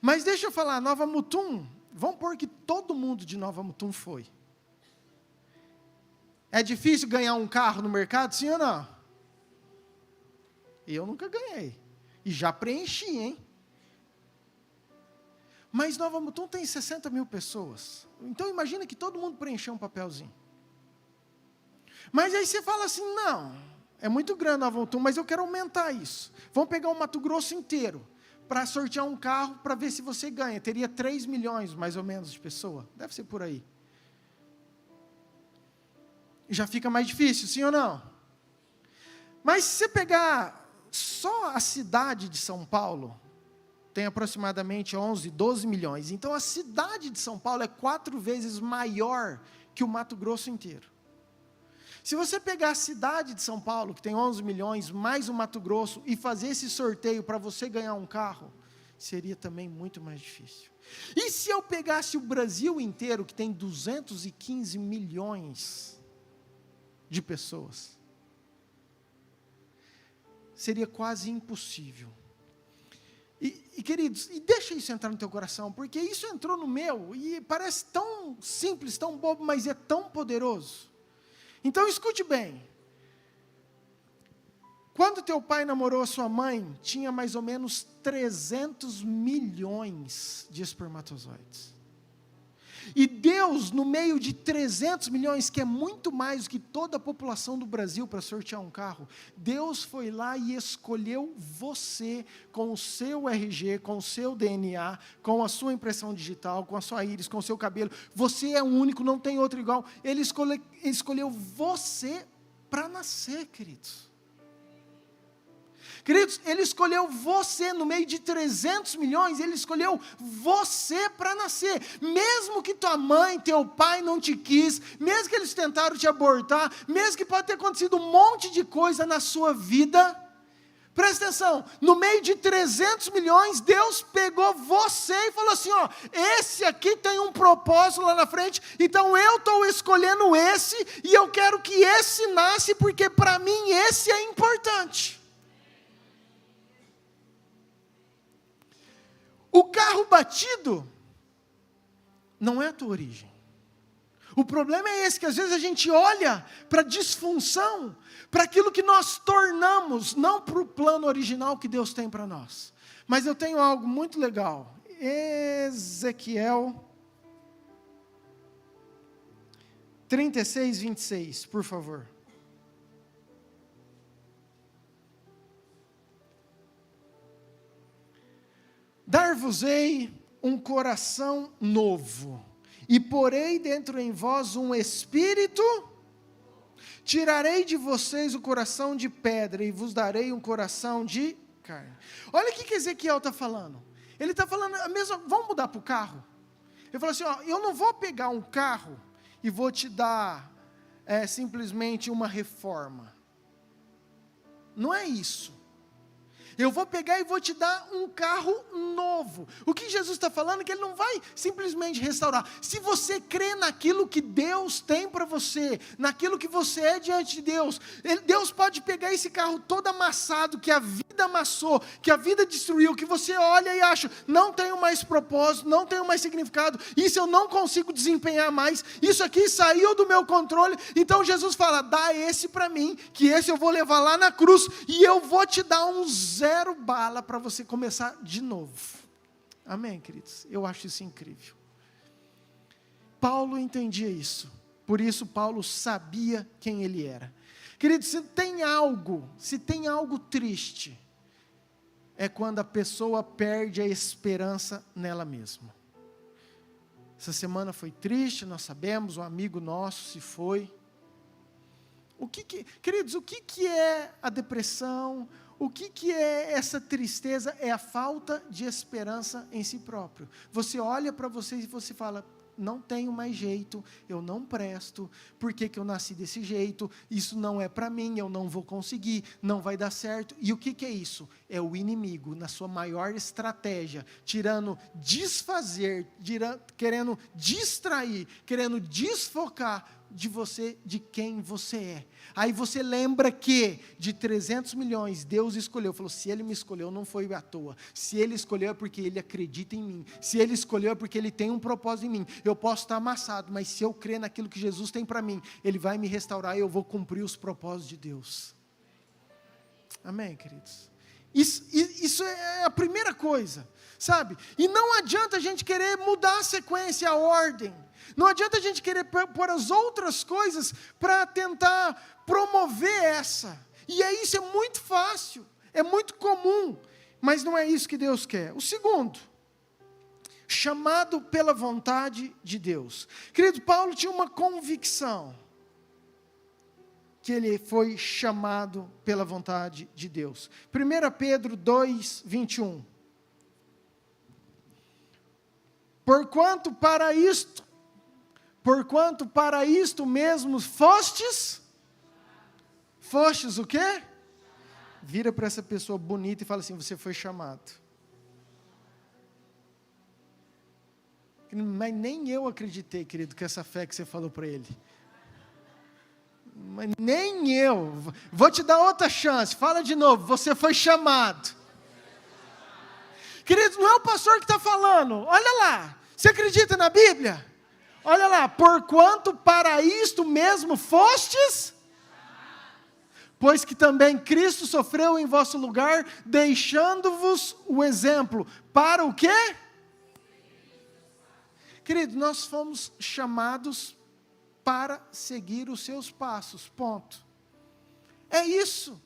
Mas deixa eu falar, Nova Mutum, vamos pôr que todo mundo de Nova Mutum foi. É difícil ganhar um carro no mercado, sim ou não? Eu nunca ganhei. E já preenchi, hein? Mas Nova Mutum tem 60 mil pessoas. Então imagina que todo mundo preencheu um papelzinho. Mas aí você fala assim, não, é muito grande Nova Mutum, mas eu quero aumentar isso. Vamos pegar o Mato Grosso inteiro, para sortear um carro, para ver se você ganha. Teria 3 milhões, mais ou menos, de pessoas. Deve ser por aí. Já fica mais difícil, sim ou não? Mas se você pegar só a cidade de São Paulo, tem aproximadamente 11, 12 milhões. Então a cidade de São Paulo é 4 vezes maior que o Mato Grosso inteiro. Se você pegar a cidade de São Paulo, que tem 11 milhões, mais o Mato Grosso, e fazer esse sorteio para você ganhar um carro, seria também muito mais difícil. E se eu pegasse o Brasil inteiro, que tem 215 milhões de pessoas? Seria quase impossível. E queridos, e deixa isso entrar no teu coração, porque isso entrou no meu, e parece tão simples, tão bobo, mas é tão poderoso. Então escute bem. Quando teu pai namorou a sua mãe, tinha mais ou menos 300 milhões de espermatozoides. E Deus, no meio de 300 milhões, que é muito mais do que toda a população do Brasil para sortear um carro, Deus foi lá e escolheu você com o seu RG, com o seu DNA, com a sua impressão digital, com a sua íris, com o seu cabelo. Você é único, não tem outro igual. Ele escolheu você para nascer, queridos. Queridos, Ele escolheu você no meio de 300 milhões, Ele escolheu você para nascer. Mesmo que tua mãe, teu pai não te quis, mesmo que eles tentaram te abortar, mesmo que pode ter acontecido um monte de coisa na sua vida, presta atenção, no meio de 300 milhões, Deus pegou você e falou assim, ó, esse aqui tem um propósito lá na frente, então eu estou escolhendo esse, e eu quero que esse nasce, porque para mim esse é importante. O carro batido não é a tua origem. O problema é esse, que às vezes a gente olha para a disfunção, para aquilo que nós tornamos, não para o plano original que Deus tem para nós. Mas eu tenho algo muito legal. Ezequiel 36, 26, por favor. Dar-vos-ei um coração novo, e porei dentro em vós um espírito, tirarei de vocês o coração de pedra, e vos darei um coração de carne. Olha o que Ezequiel está falando. Ele está falando a mesma, vamos mudar para o carro? Ele falou assim, ó, eu não vou pegar um carro e vou te dar simplesmente uma reforma. Não é isso. Eu vou pegar e vou te dar um carro novo. O que Jesus está falando é que Ele não vai simplesmente restaurar. Se você crê naquilo que Deus tem para você, naquilo que você é diante de Deus, Deus pode pegar esse carro todo amassado, que a vida amassou, que a vida destruiu, que você olha e acha, não tenho mais propósito, não tenho mais significado, isso eu não consigo desempenhar mais, isso aqui saiu do meu controle. Então Jesus fala, dá esse para mim, que esse eu vou levar lá na cruz, e eu vou te dar um 0 bala para você começar de novo. Amém, queridos? Eu acho isso incrível. Paulo entendia isso. Por isso Paulo sabia quem ele era. Queridos, se tem algo triste, é quando a pessoa perde a esperança nela mesma. Essa semana foi triste, nós sabemos, um amigo nosso se foi. Queridos, o que é a depressão? O que é essa tristeza? É a falta de esperança em si próprio. Você olha para você e você fala, não tenho mais jeito, eu não presto, por que eu nasci desse jeito? Isso não é para mim, eu não vou conseguir, não vai dar certo. E o que é isso? É o inimigo, na sua maior estratégia, querendo distrair, querendo desfocar de você, de quem você é. Aí você lembra que de 300 milhões, Deus escolheu, falou, se Ele me escolheu, não foi à toa. Se Ele escolheu é porque Ele acredita em mim. Se Ele escolheu é porque Ele tem um propósito em mim. Eu posso estar amassado, mas se eu crer naquilo que Jesus tem para mim, Ele vai me restaurar e eu vou cumprir os propósitos de Deus. Amém, queridos? Isso é a primeira coisa, sabe? E não adianta a gente querer mudar a sequência, a ordem. Não adianta a gente querer pôr as outras coisas para tentar promover essa. E aí isso é muito fácil, é muito comum, mas não é isso que Deus quer. O segundo, chamado pela vontade de Deus. Querido, Paulo tinha uma convicção que ele foi chamado pela vontade de Deus. 1 Pedro 2, 21. Porquanto para isto mesmo fostes o quê? Vira para essa pessoa bonita e fala assim, você foi chamado. Mas nem eu acreditei, querido, que essa fé que você falou para ele. Mas nem eu. Vou te dar outra chance, fala de novo, você foi chamado. Querido, não é o pastor que está falando, olha lá, você acredita na Bíblia? Olha lá, porquanto para isto mesmo fostes, pois que também Cristo sofreu em vosso lugar, deixando-vos o exemplo, para o quê? Querido, nós fomos chamados para seguir os seus passos, ponto. É isso.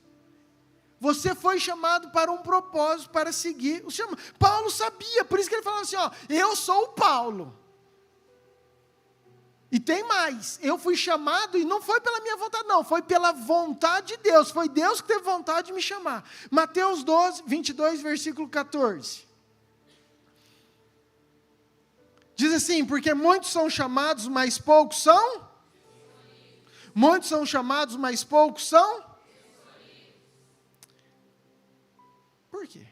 Você foi chamado para um propósito, para seguir o chamado. Paulo sabia, por isso que ele falava assim, eu sou o Paulo. E tem mais, eu fui chamado e não foi pela minha vontade não, foi pela vontade de Deus, foi Deus que teve vontade de me chamar. Mateus 12, 22, versículo 14. Diz assim, porque muitos são chamados, mas poucos são? Muitos são chamados, mas poucos são? Por quê?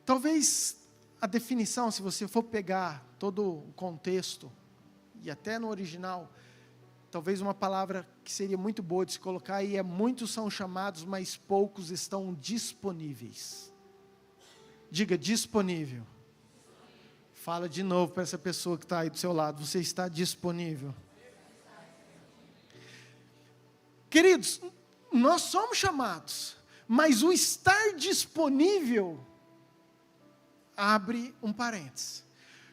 Talvez a definição, se você for pegar todo o contexto, e até no original, talvez uma palavra que seria muito boa de se colocar aí é, muitos são chamados, mas poucos estão disponíveis. Diga, disponível. Fala de novo para essa pessoa que está aí do seu lado, você está disponível. Queridos, nós somos chamados, mas o estar disponível abre um parênteses.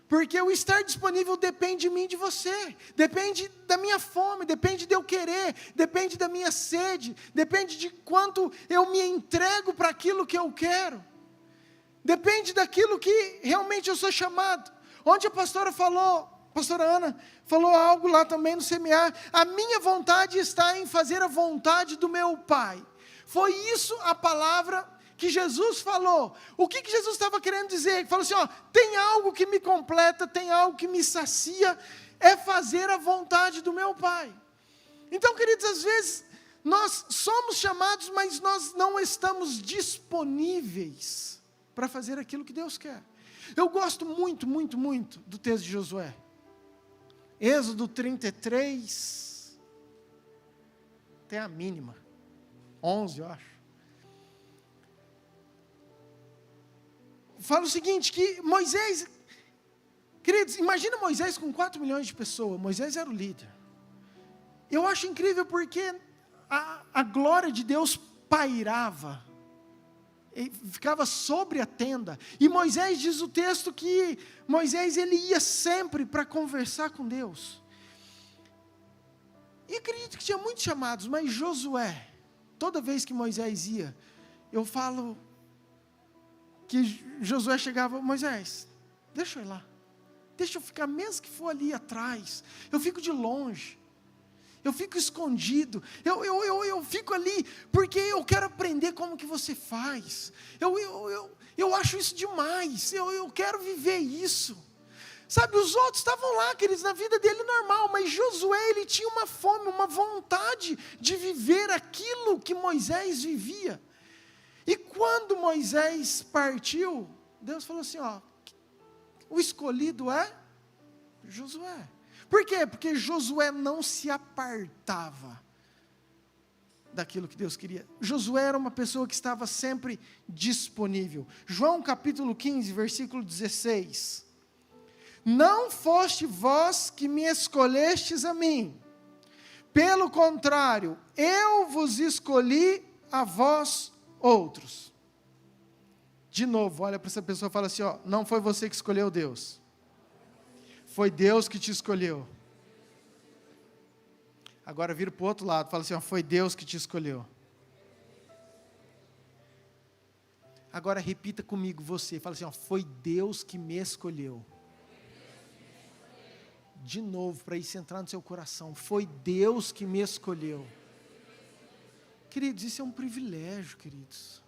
Porque o estar disponível depende de mim e de você, depende da minha fome, depende de eu querer, depende da minha sede, depende de quanto eu me entrego para aquilo que eu quero, depende daquilo que realmente eu sou chamado. Ontem a pastora Ana falou algo lá também no semear, a minha vontade está em fazer a vontade do meu Pai. Foi isso a palavra que Jesus falou. O que Jesus estava querendo dizer? Ele falou assim, ó, tem algo que me completa, tem algo que me sacia, é fazer a vontade do meu Pai. Então, queridos, às vezes nós somos chamados, mas nós não estamos disponíveis para fazer aquilo que Deus quer. Eu gosto muito, muito, muito do texto de Josué. Êxodo 33, tem a mínima, 11 eu acho. Fala o seguinte, que Moisés, queridos, imagina Moisés com 4 milhões de pessoas, Moisés era o líder. Eu acho incrível porque a glória de Deus pairava, ficava sobre a tenda, e Moisés, diz o texto que Moisés ele ia sempre para conversar com Deus, e acredito que tinha muitos chamados, mas Josué, toda vez que Moisés ia, eu falo que Josué chegava, Moisés, deixa eu ir lá, deixa eu ficar, mesmo que for ali atrás, eu fico de longe, eu fico escondido, eu fico ali, porque eu quero aprender como que você faz, eu acho isso demais, eu quero viver isso, sabe, os outros estavam lá, queridos, na vida dele normal, mas Josué, ele tinha uma fome, uma vontade de viver aquilo que Moisés vivia, e quando Moisés partiu, Deus falou assim, ó, o escolhido é Josué. Por quê? Porque Josué não se apartava daquilo que Deus queria. Josué era uma pessoa que estava sempre disponível. João capítulo 15, versículo 16. Não foste vós que me escolhestes a mim. Pelo contrário, eu vos escolhi a vós outros. De novo, olha para essa pessoa e fala assim, ó, não foi você que escolheu Deus. Foi Deus que te escolheu. Agora vira para o outro lado, fala assim, ó, foi Deus que te escolheu. Agora repita comigo você, fala assim, ó, foi Deus que me escolheu. De novo, para isso entrar no seu coração, foi Deus que me escolheu. Queridos, isso é um privilégio, queridos.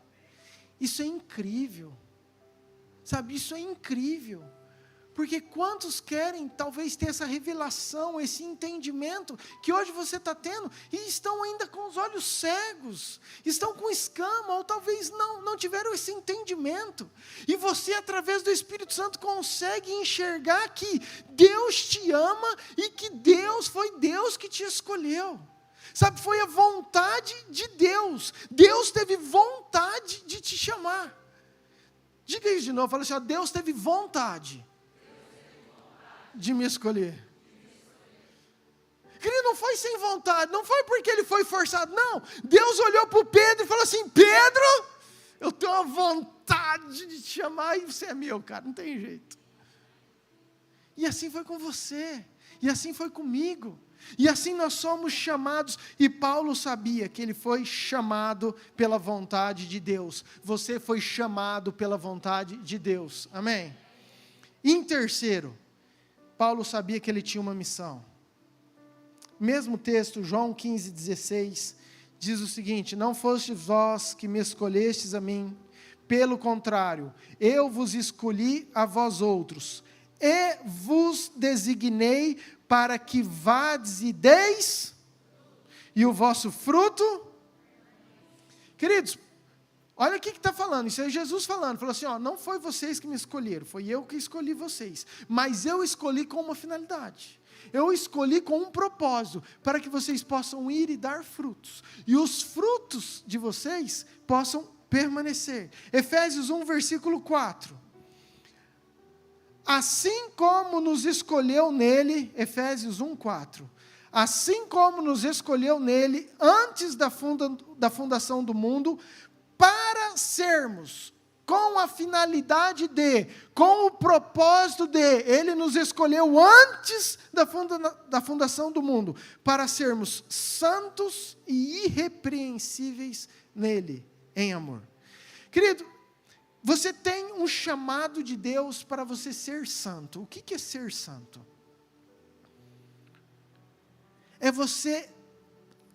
Isso é incrível. Sabe, isso é incrível. Porque quantos querem talvez ter essa revelação, esse entendimento que hoje você está tendo e estão ainda com os olhos cegos, estão com escama ou talvez não tiveram esse entendimento. E você através do Espírito Santo consegue enxergar que Deus te ama e que foi Deus que te escolheu. Sabe, foi a vontade de Deus. Deus teve vontade de te chamar. Diga isso de novo, fala assim, ó, Deus teve vontade de me escolher. Querido, não foi sem vontade, não foi porque ele foi forçado, não. Deus olhou para o Pedro e falou assim, Pedro, eu tenho uma vontade de te chamar e você é meu, cara, não tem jeito. E assim foi com você, e assim foi comigo. E assim nós somos chamados, e Paulo sabia que ele foi chamado pela vontade de Deus. Você foi chamado pela vontade de Deus, amém? Em terceiro, Paulo sabia que ele tinha uma missão. Mesmo texto, João 15, 16, diz o seguinte, não fostes vós que me escolhestes a mim, pelo contrário, eu vos escolhi a vós outros, e vos designei para que vades e deis, e o vosso fruto. Queridos, olha o que está falando, isso é Jesus falando, falou assim, ó, não foi vocês que me escolheram, foi eu que escolhi vocês, mas eu escolhi com uma finalidade, eu escolhi com um propósito, para que vocês possam ir e dar frutos, e os frutos de vocês possam permanecer. Efésios 1, versículo 4, assim como nos escolheu nele, Efésios 1, 4, assim como nos escolheu nele, antes da fundação do mundo, para sermos, com a finalidade com o propósito ele nos escolheu antes da fundação do mundo, para sermos santos e irrepreensíveis nele, em amor. Querido, você tem um chamado de Deus para você ser santo. O que é ser santo? É você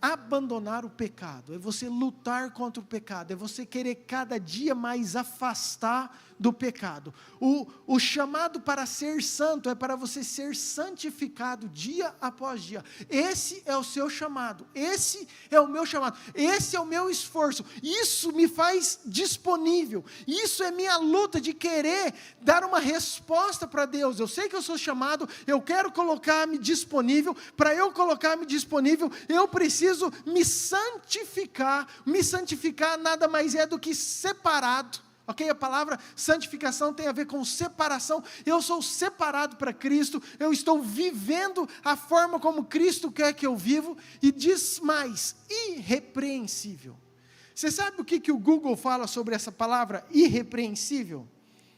abandonar o pecado, é você lutar contra o pecado, é você querer cada dia mais afastar do pecado. O chamado para ser santo é para você ser santificado dia após dia. Esse é o seu chamado, esse é o meu chamado, esse é o meu esforço. Isso me faz disponível, isso é minha luta de querer dar uma resposta para Deus. Eu sei que eu sou chamado, eu quero colocar-me disponível. Para eu colocar-me disponível, eu preciso me santificar. Me santificar nada mais é do que separado. Ok? A palavra santificação tem a ver com separação. Eu sou separado para Cristo, eu estou vivendo a forma como Cristo quer que eu vivo, e diz mais, irrepreensível. Você sabe o que o Google fala sobre essa palavra irrepreensível?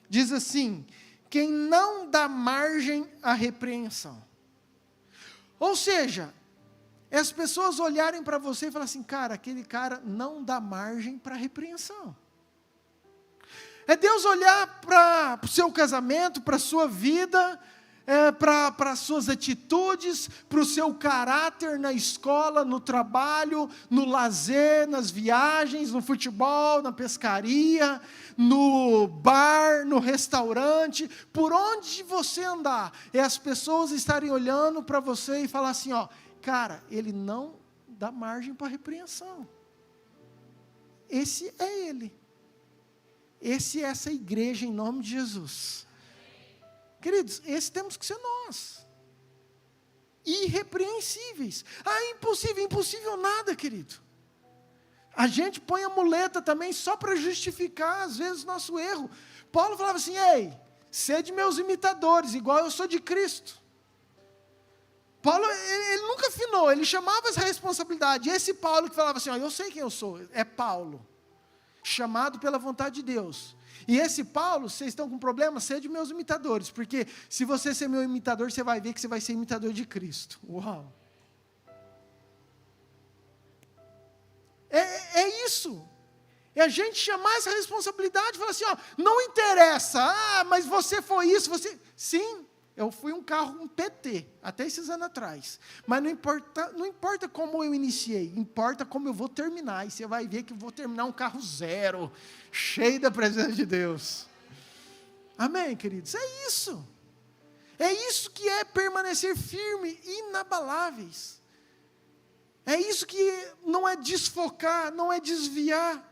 Diz assim, quem não dá margem à repreensão. Ou seja, as pessoas olharem para você e falarem assim, cara, aquele cara não dá margem para repreensão. É Deus olhar para o seu casamento, para a sua vida, para as suas atitudes, para o seu caráter na escola, no trabalho, no lazer, nas viagens, no futebol, na pescaria, no bar, no restaurante, por onde você andar, as pessoas estarem olhando para você e falar assim, ó, cara, ele não dá margem para repreensão. Esse é ele. Esse é essa igreja em nome de Jesus. Queridos, esse temos que ser nós. Irrepreensíveis. Impossível, impossível nada, querido. A gente põe a muleta também só para justificar, às vezes, nosso erro. Paulo falava assim, ei, sede meus imitadores, igual eu sou de Cristo. Paulo, ele nunca afinou, ele chamava essa responsabilidade. E esse Paulo que falava assim, ó, eu sei quem eu sou, é Paulo. Chamado pela vontade de Deus. E esse Paulo, vocês estão com problema? Sede meus imitadores, porque se você ser meu imitador, você vai ver que você vai ser imitador de Cristo. Uau! É isso. É a gente chamar essa responsabilidade e falar assim, ó, não interessa, mas você foi isso, você... Sim, eu fui um carro, um PT, até esses anos atrás. Mas não importa como eu iniciei, importa como eu vou terminar. E você vai ver que eu vou terminar um carro zero, cheio da presença de Deus. Amém, queridos? É isso. É isso que é permanecer firme, inabaláveis. É isso que não é desfocar, não é desviar.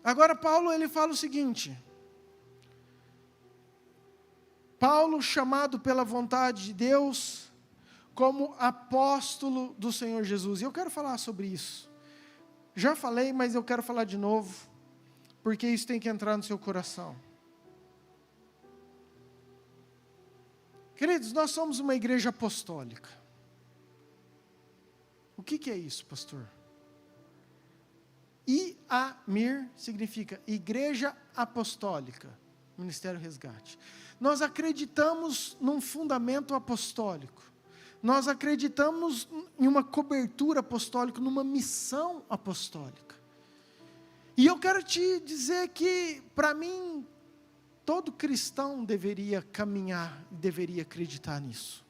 Agora Paulo, ele fala o seguinte... Paulo, chamado pela vontade de Deus, como apóstolo do Senhor Jesus. E eu quero falar sobre isso. Já falei, mas eu quero falar de novo, porque isso tem que entrar no seu coração. Queridos, nós somos uma igreja apostólica. O que é isso, pastor? IAMIR significa Igreja Apostólica, Ministério Resgate. Nós acreditamos num fundamento apostólico. Nós acreditamos em uma cobertura apostólica, numa missão apostólica. E eu quero te dizer que, para mim, todo cristão deveria caminhar, deveria acreditar nisso.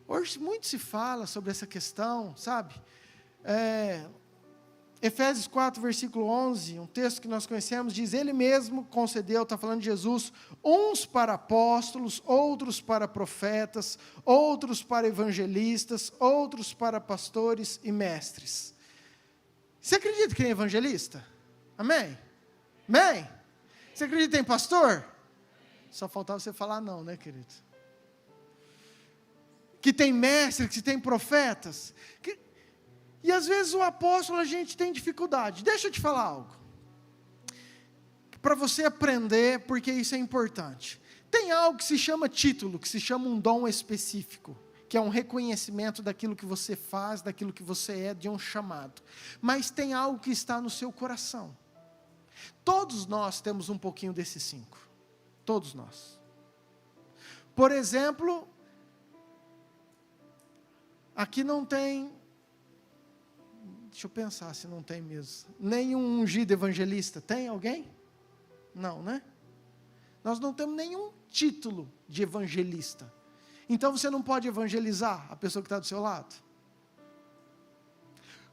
Hoje muito se fala sobre essa questão, sabe? Efésios 4, versículo 11, um texto que nós conhecemos, diz, ele mesmo concedeu, está falando de Jesus, uns para apóstolos, outros para profetas, outros para evangelistas, outros para pastores e mestres. Você acredita que tem evangelista? Amém? Amém? Você acredita em pastor? Só faltava você falar não, né, querido? Que tem mestre, que tem profetas, e às vezes o apóstolo a gente tem dificuldade. Deixa eu te falar algo. Para você aprender, porque isso é importante. Tem algo que se chama título, que se chama um dom específico, que é um reconhecimento daquilo que você faz, daquilo que você é, de um chamado. Mas tem algo que está no seu coração. Todos nós temos um pouquinho desses 5. Todos nós. Por exemplo, aqui não tem... Deixa eu pensar se não tem mesmo. Nenhum ungido evangelista. Tem alguém? Não, né? Nós não temos nenhum título de evangelista. Então você não pode evangelizar a pessoa que está do seu lado?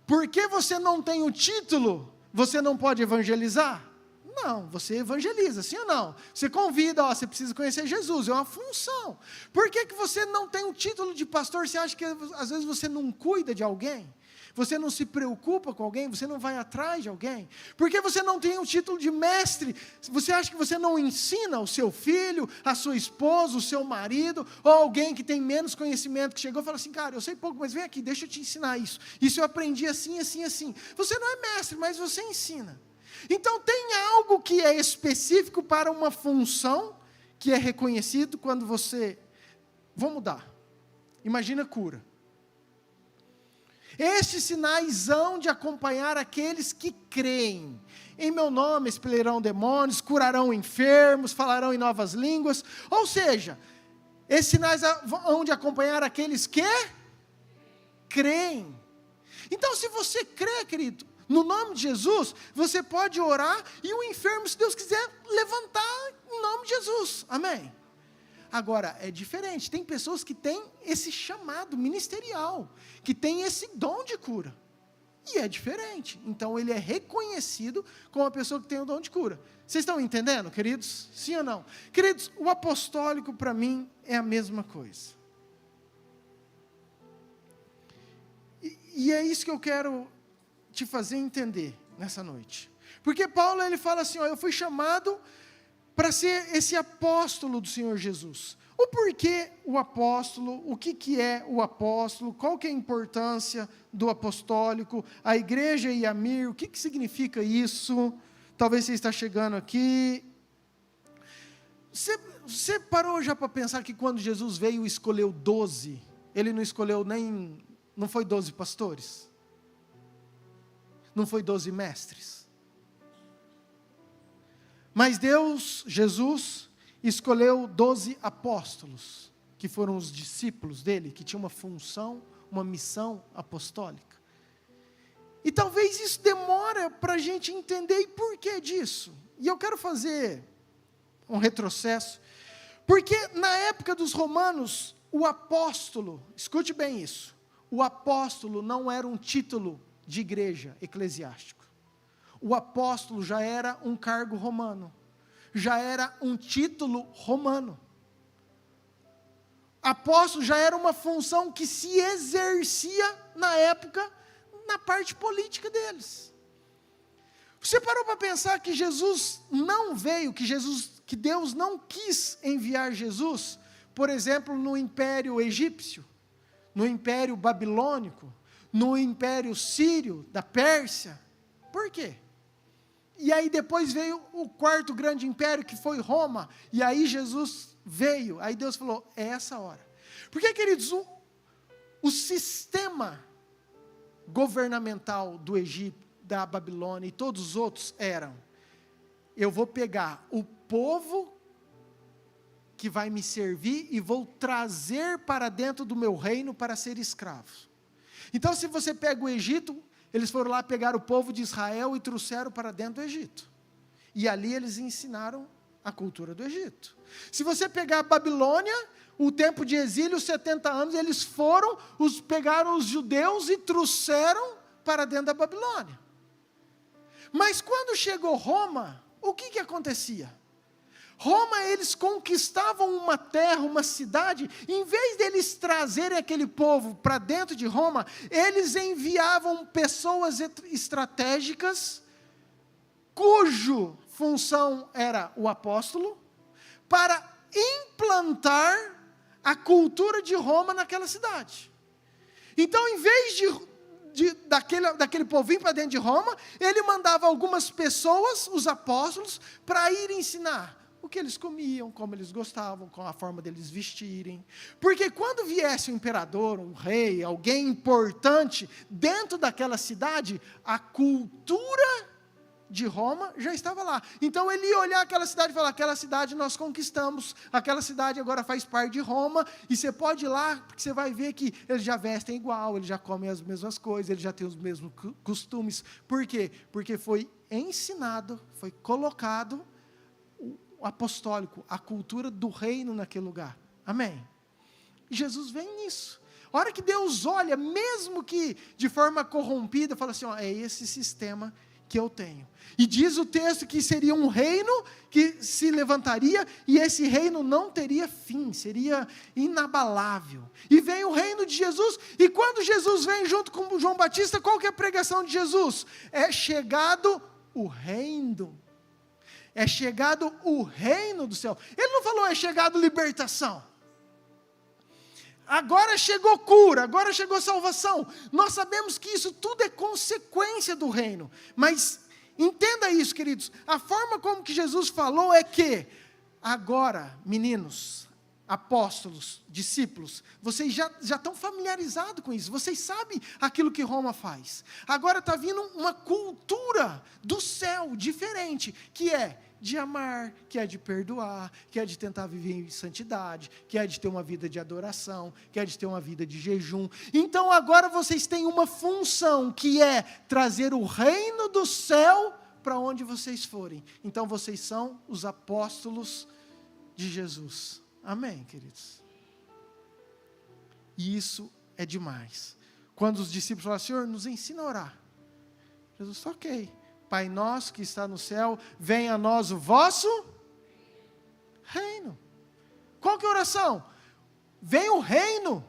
Porque você não tem o título, você não pode evangelizar? Não, você evangeliza, sim ou não? Você convida, você precisa conhecer Jesus, é uma função. Por que você não tem o título de pastor? Você acha que às vezes você não cuida de alguém? Você não se preocupa com alguém? Você não vai atrás de alguém? Por que você não tem o título de mestre? Você acha que você não ensina o seu filho, a sua esposa, o seu marido, ou alguém que tem menos conhecimento, que chegou e fala assim, cara, eu sei pouco, mas vem aqui, deixa eu te ensinar isso. Isso eu aprendi assim, assim, assim. Você não é mestre, mas você ensina. Então tem algo que é específico para uma função, que é reconhecido quando você... Vou mudar. Imagina cura. Estes sinais hão de acompanhar aqueles que creem. Em meu nome expelirão demônios, curarão enfermos, falarão em novas línguas. Ou seja, esses sinais hão de acompanhar aqueles que creem. Então, se você crê, querido, no nome de Jesus, você pode orar e o enfermo, se Deus quiser, levantar em nome de Jesus. Amém? Agora, é diferente, tem pessoas que têm esse chamado ministerial, que têm esse dom de cura, e é diferente, então ele é reconhecido como uma pessoa que tem o dom de cura. Vocês estão entendendo, queridos? Sim ou não? Queridos, o apostólico para mim é a mesma coisa, e é isso que eu quero te fazer entender nessa noite, porque Paulo ele fala assim, eu fui chamado para ser esse apóstolo do Senhor Jesus. O porquê o apóstolo, o que é o apóstolo, qual que é a importância do apostólico, a igreja e a Mir, o que significa isso? Talvez você está chegando aqui. Você parou já para pensar que quando Jesus veio e escolheu 12, ele não escolheu não foi 12 pastores? Não foi 12 mestres? Mas Deus, Jesus, escolheu 12 apóstolos, que foram os discípulos dele, que tinham uma função, uma missão apostólica. E talvez isso demora para a gente entender e por que disso. E eu quero fazer um retrocesso, porque na época dos romanos, o apóstolo, escute bem isso, o apóstolo não era um título de igreja eclesiástico. O apóstolo já era um cargo romano, já era um título romano. Apóstolo já era uma função que se exercia na época, na parte política deles. Você parou para pensar que Jesus não veio, que Deus não quis enviar Jesus, por exemplo, no Império Egípcio, no Império Babilônico, no Império Sírio, da Pérsia? Por quê? E aí depois veio o quarto grande império, que foi Roma, e aí Jesus veio, aí Deus falou, é essa hora. Porque, queridos, o sistema governamental do Egito, da Babilônia e todos os outros eram, eu vou pegar o povo que vai me servir e vou trazer para dentro do meu reino para ser escravos. Então, se você pega o Egito, eles foram lá pegar o povo de Israel e trouxeram para dentro do Egito. E ali eles ensinaram a cultura do Egito. Se você pegar a Babilônia, o tempo de exílio, 70 anos, eles pegaram os judeus e trouxeram para dentro da Babilônia. Mas quando chegou Roma, o que acontecia? Roma, eles conquistavam uma terra, uma cidade, em vez deles trazerem aquele povo para dentro de Roma, eles enviavam pessoas estratégicas, cuja função era o apóstolo, para implantar a cultura de Roma naquela cidade. Então, em vez daquele povo vir para dentro de Roma, ele mandava algumas pessoas, os apóstolos, para ir ensinar o que eles comiam, como eles gostavam, com a forma deles vestirem. Porque quando viesse um imperador, um rei, alguém importante dentro daquela cidade, a cultura de Roma já estava lá. Então ele ia olhar aquela cidade e falar, aquela cidade nós conquistamos, aquela cidade agora faz parte de Roma, e você pode ir lá, porque você vai ver que eles já vestem igual, eles já comem as mesmas coisas, eles já têm os mesmos costumes. Por quê? Porque foi ensinado, foi colocado o apostólico, a cultura do reino naquele lugar. Amém? E Jesus vem nisso. A hora que Deus olha, mesmo que de forma corrompida, fala assim, ó, é esse sistema que eu tenho. E diz o texto que seria um reino que se levantaria e esse reino não teria fim, seria inabalável. E vem o reino de Jesus, e quando Jesus vem junto com João Batista, qual que é a pregação de Jesus? É chegado o reino. É chegado o reino do céu. Ele não falou é chegado libertação. Agora chegou cura, agora chegou salvação. Nós sabemos que isso tudo é consequência do reino. Mas entenda isso, queridos. A forma como que Jesus falou é que agora, meninos, apóstolos, discípulos, vocês já estão familiarizados com isso. Vocês sabem aquilo que Roma faz. Agora está vindo uma cultura do céu diferente, que é de amar, que é de perdoar, que é de tentar viver em santidade, que é de ter uma vida de adoração, que é de ter uma vida de jejum. Então agora vocês têm uma função, que é trazer o reino do céu para onde vocês forem. Então vocês são os apóstolos de Jesus. Amém, queridos? E isso é demais. Quando os discípulos falam, Senhor, nos ensina a orar. Jesus, ok. Pai nosso que está no céu, venha a nós o vosso reino. Qual que é a oração? Vem o reino.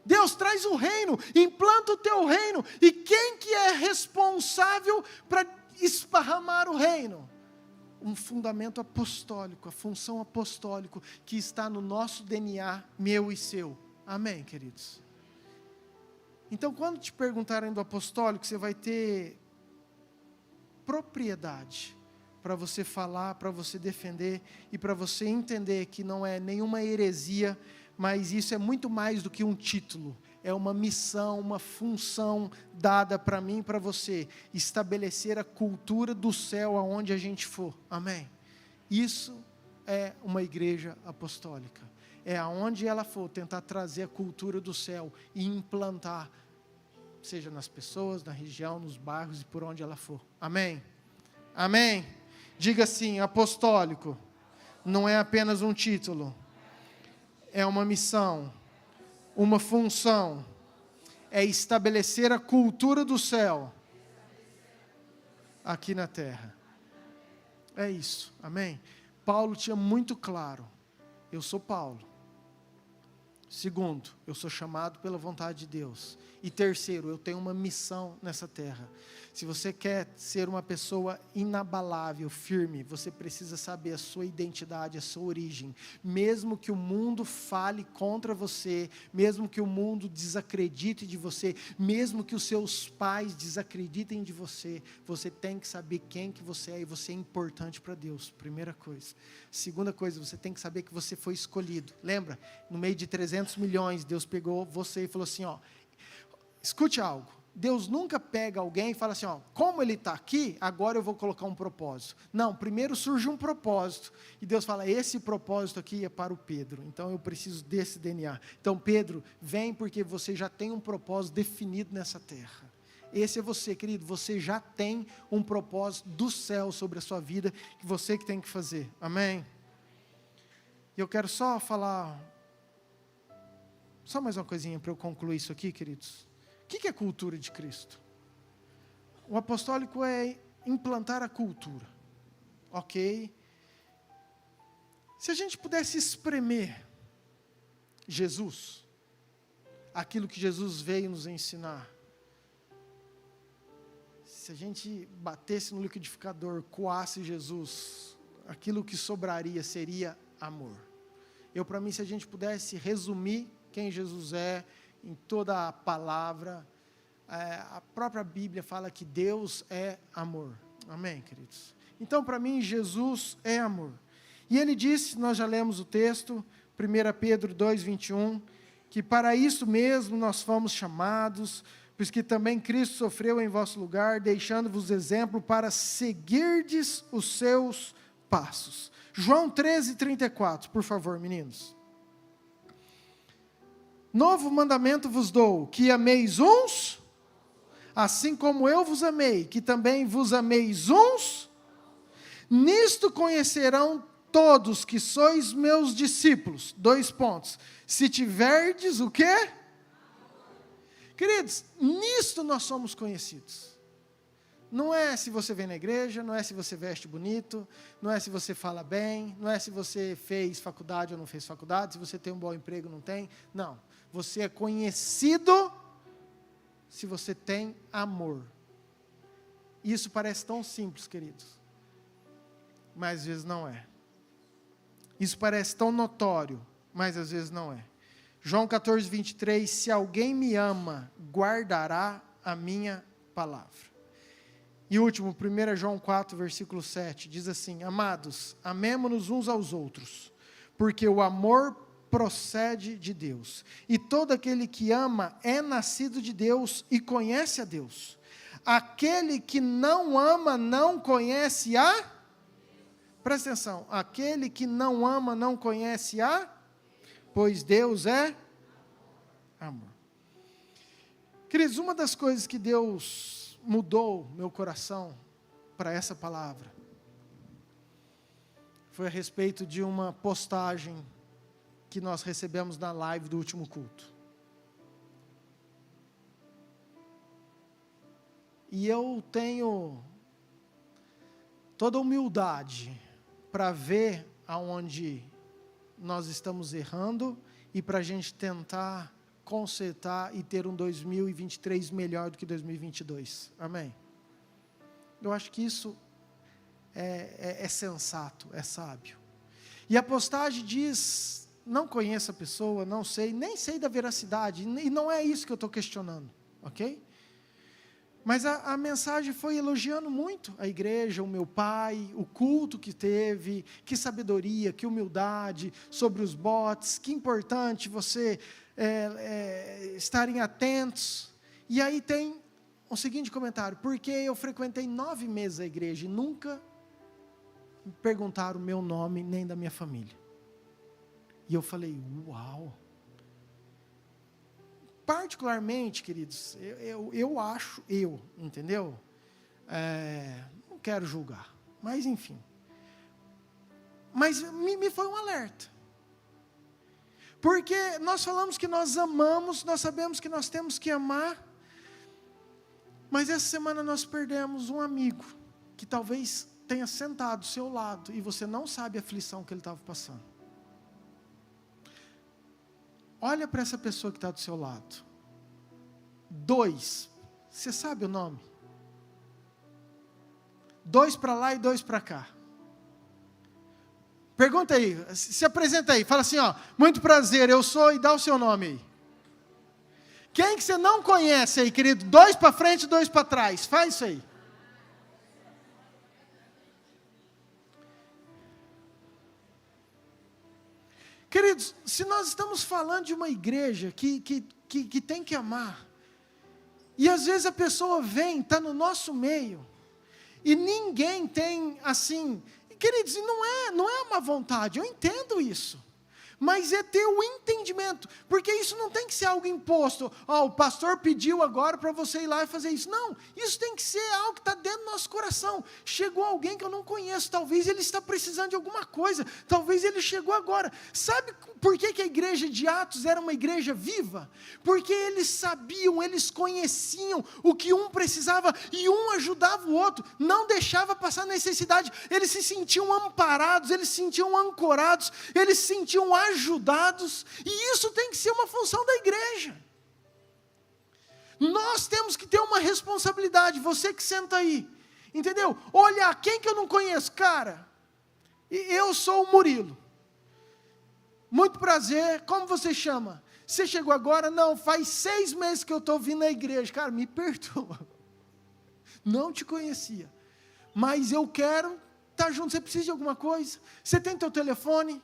Deus traz o reino, implanta o teu reino. E quem que é responsável para esparramar o reino? Um fundamento apostólico, a função apostólica que está no nosso DNA, meu e seu. Amém, queridos? Então, quando te perguntarem do apostólico, você vai ter propriedade para você falar, para você defender e para você entender que não é nenhuma heresia, mas isso é muito mais do que um título, é uma missão, uma função dada para mim e para você, estabelecer a cultura do céu aonde a gente for, amém? Isso é uma igreja apostólica, é aonde ela for, tentar trazer a cultura do céu e implantar, seja nas pessoas, na região, nos bairros e por onde ela for. Amém? Amém? Diga assim, apostólico não é apenas um título, é uma missão, uma função, é estabelecer a cultura do céu aqui na terra. É isso, amém? Paulo tinha muito claro, eu sou Paulo. Segundo, eu sou chamado pela vontade de Deus. E terceiro, eu tenho uma missão nessa terra. Se você quer ser uma pessoa inabalável, firme, você precisa saber a sua identidade, a sua origem. Mesmo que o mundo fale contra você, mesmo que o mundo desacredite de você, mesmo que os seus pais desacreditem de você, você tem que saber quem que você é e você é importante para Deus. Primeira coisa. Segunda coisa, você tem que saber que você foi escolhido. Lembra? No meio de 300 milhões, Deus pegou você e falou assim, ó, escute algo, Deus nunca pega alguém e fala assim, ó, como ele está aqui, agora eu vou colocar um propósito. Não, primeiro surge um propósito, e Deus fala, esse propósito aqui é para o Pedro, então eu preciso desse DNA. Então Pedro, vem porque você já tem um propósito definido nessa terra. Esse é você, querido, você já tem um propósito do céu sobre a sua vida, que você que tem que fazer, amém? E eu quero só falar, só mais uma coisinha para eu concluir isso aqui, queridos. O que é cultura de Cristo? O apostólico é implantar a cultura, ok? Se a gente pudesse espremer Jesus, aquilo que Jesus veio nos ensinar, se a gente batesse no liquidificador, coasse Jesus, aquilo que sobraria seria amor. Para mim, se a gente pudesse resumir quem Jesus é, em toda a palavra, a própria Bíblia fala que Deus é amor, amém, queridos? Então, para mim, Jesus é amor, e ele disse, nós já lemos o texto, 1 Pedro 2:21, que para isso mesmo nós fomos chamados, pois que também Cristo sofreu em vosso lugar, deixando-vos exemplo para seguirdes os seus passos. João 13:34, por favor, meninos. Novo mandamento vos dou, que ameis uns, assim como eu vos amei, que também vos ameis uns. Nisto conhecerão todos que sois meus discípulos, 2 pontos, se tiverdes o quê? Queridos, nisto nós somos conhecidos. Não é se você vem na igreja, não é se você veste bonito, não é se você fala bem, não é se você fez faculdade ou não fez faculdade, se você tem um bom emprego ou não tem. Não, você é conhecido se você tem amor. Isso parece tão simples, queridos, mas às vezes não é. Isso parece tão notório, mas às vezes não é. João 14, 23, se alguém me ama, guardará a minha palavra. E último, 1 João 4, versículo 7, diz assim, amados, amemo-nos uns aos outros, porque o amor procede de Deus. E todo aquele que ama é nascido de Deus e conhece a Deus. Aquele que não ama não conhece a... Presta atenção, aquele que não ama não conhece a... Pois Deus é amor. Queridos, uma das coisas que Deus mudou meu coração para essa palavra foi a respeito de uma postagem que nós recebemos na live do último culto. E eu tenho toda a humildade para ver aonde nós estamos errando e para a gente tentar consertar e ter um 2023 melhor do que 2022. Amém? Eu acho que isso é sensato, é sábio. E a postagem diz, não conheço a pessoa, não sei, nem sei da veracidade, e não é isso que eu estou questionando, ok? Mas a mensagem foi elogiando muito a igreja, o meu pai, o culto que teve, que sabedoria, que humildade, sobre os bots, que importante você estarem atentos. E aí tem o seguinte comentário, porque eu frequentei 9 meses a igreja e nunca me perguntaram o meu nome, nem da minha família. E eu falei, uau! Particularmente, queridos, eu acho, entendeu? Não quero julgar, mas enfim. Mas me foi um alerta. Porque nós falamos que nós amamos, nós sabemos que nós temos que amar, mas essa semana nós perdemos um amigo, que talvez tenha sentado do seu lado, e você não sabe a aflição que ele estava passando. Olha para essa pessoa que está do seu lado. 2, você sabe o nome? 2 para lá e 2 para cá. Pergunta aí, se apresenta aí, fala assim, ó, muito prazer, eu sou, e dá o seu nome aí. Quem que você não conhece aí, querido? 2 para frente e 2 para trás, faz isso aí. Queridos, se nós estamos falando de uma igreja que tem que amar, e às vezes a pessoa vem, está no nosso meio, e ninguém tem assim, queridos, não é uma vontade, eu entendo isso, mas é ter o entendimento, porque isso não tem que ser algo imposto, o pastor pediu agora para você ir lá e fazer isso, não, isso tem que ser algo que está dentro do nosso coração. Chegou alguém que eu não conheço, talvez ele está precisando de alguma coisa, talvez ele chegou agora. Sabe por que a igreja de Atos era uma igreja viva? Porque eles sabiam, eles conheciam o que um precisava, e um ajudava o outro, não deixava passar necessidade, eles se sentiam amparados, eles se sentiam ancorados, eles se sentiam ajudados, e isso tem que ser uma função da igreja. Nós temos que ter uma responsabilidade, você que senta aí, entendeu? Olha, quem que eu não conheço? Cara, eu sou o Murilo, muito prazer, como você chama? Você chegou agora? Não, faz 6 meses que eu estou vindo na igreja. Cara, me perdoa, não te conhecia, mas eu quero estar junto. Você precisa de alguma coisa? Você tem teu telefone?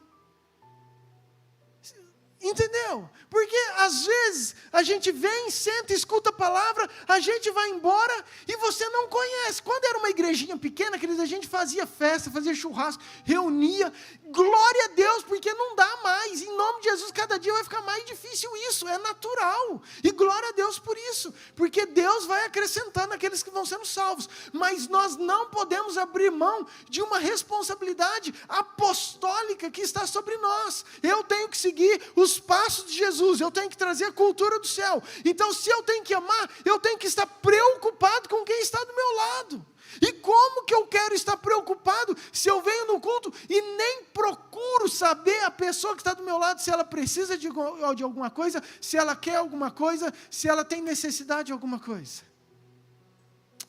Entendeu? Porque às vezes a gente vem, senta, escuta a palavra, a gente vai embora e você não conhece. Quando era uma igrejinha pequena, queridos, a gente fazia festa, fazia churrasco, reunia. Glória a Deus, porque não dá mais. Em nome de Jesus, cada dia vai ficar mais difícil isso. É natural. E glória a Deus por isso. Porque Deus vai acrescentando aqueles que vão sendo salvos. Mas nós não podemos abrir mão de uma responsabilidade apostólica que está sobre nós. Eu tenho que seguir os passos de Jesus, eu tenho que trazer a cultura do céu. Então, se eu tenho que amar, eu tenho que estar preocupado com quem está do meu lado. E como que eu quero estar preocupado se eu venho no culto e nem procuro saber a pessoa que está do meu lado, se ela precisa de alguma coisa, se ela quer alguma coisa, se ela tem necessidade de alguma coisa?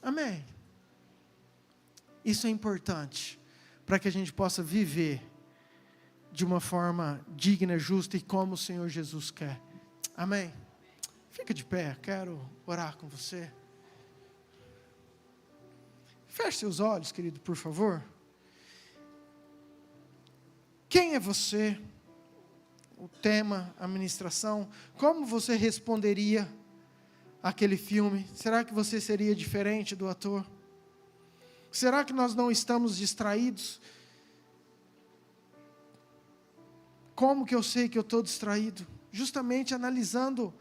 Amém? Isso é importante para que a gente possa viver de uma forma digna, justa e como o Senhor Jesus quer. Amém? Fica de pé, quero orar com você. Feche seus olhos, querido, por favor. Quem é você? O tema, a ministração. Como você responderia àquele filme? Será que você seria diferente do ator? Será que nós não estamos distraídos? Como que eu sei que eu estou distraído? Justamente analisando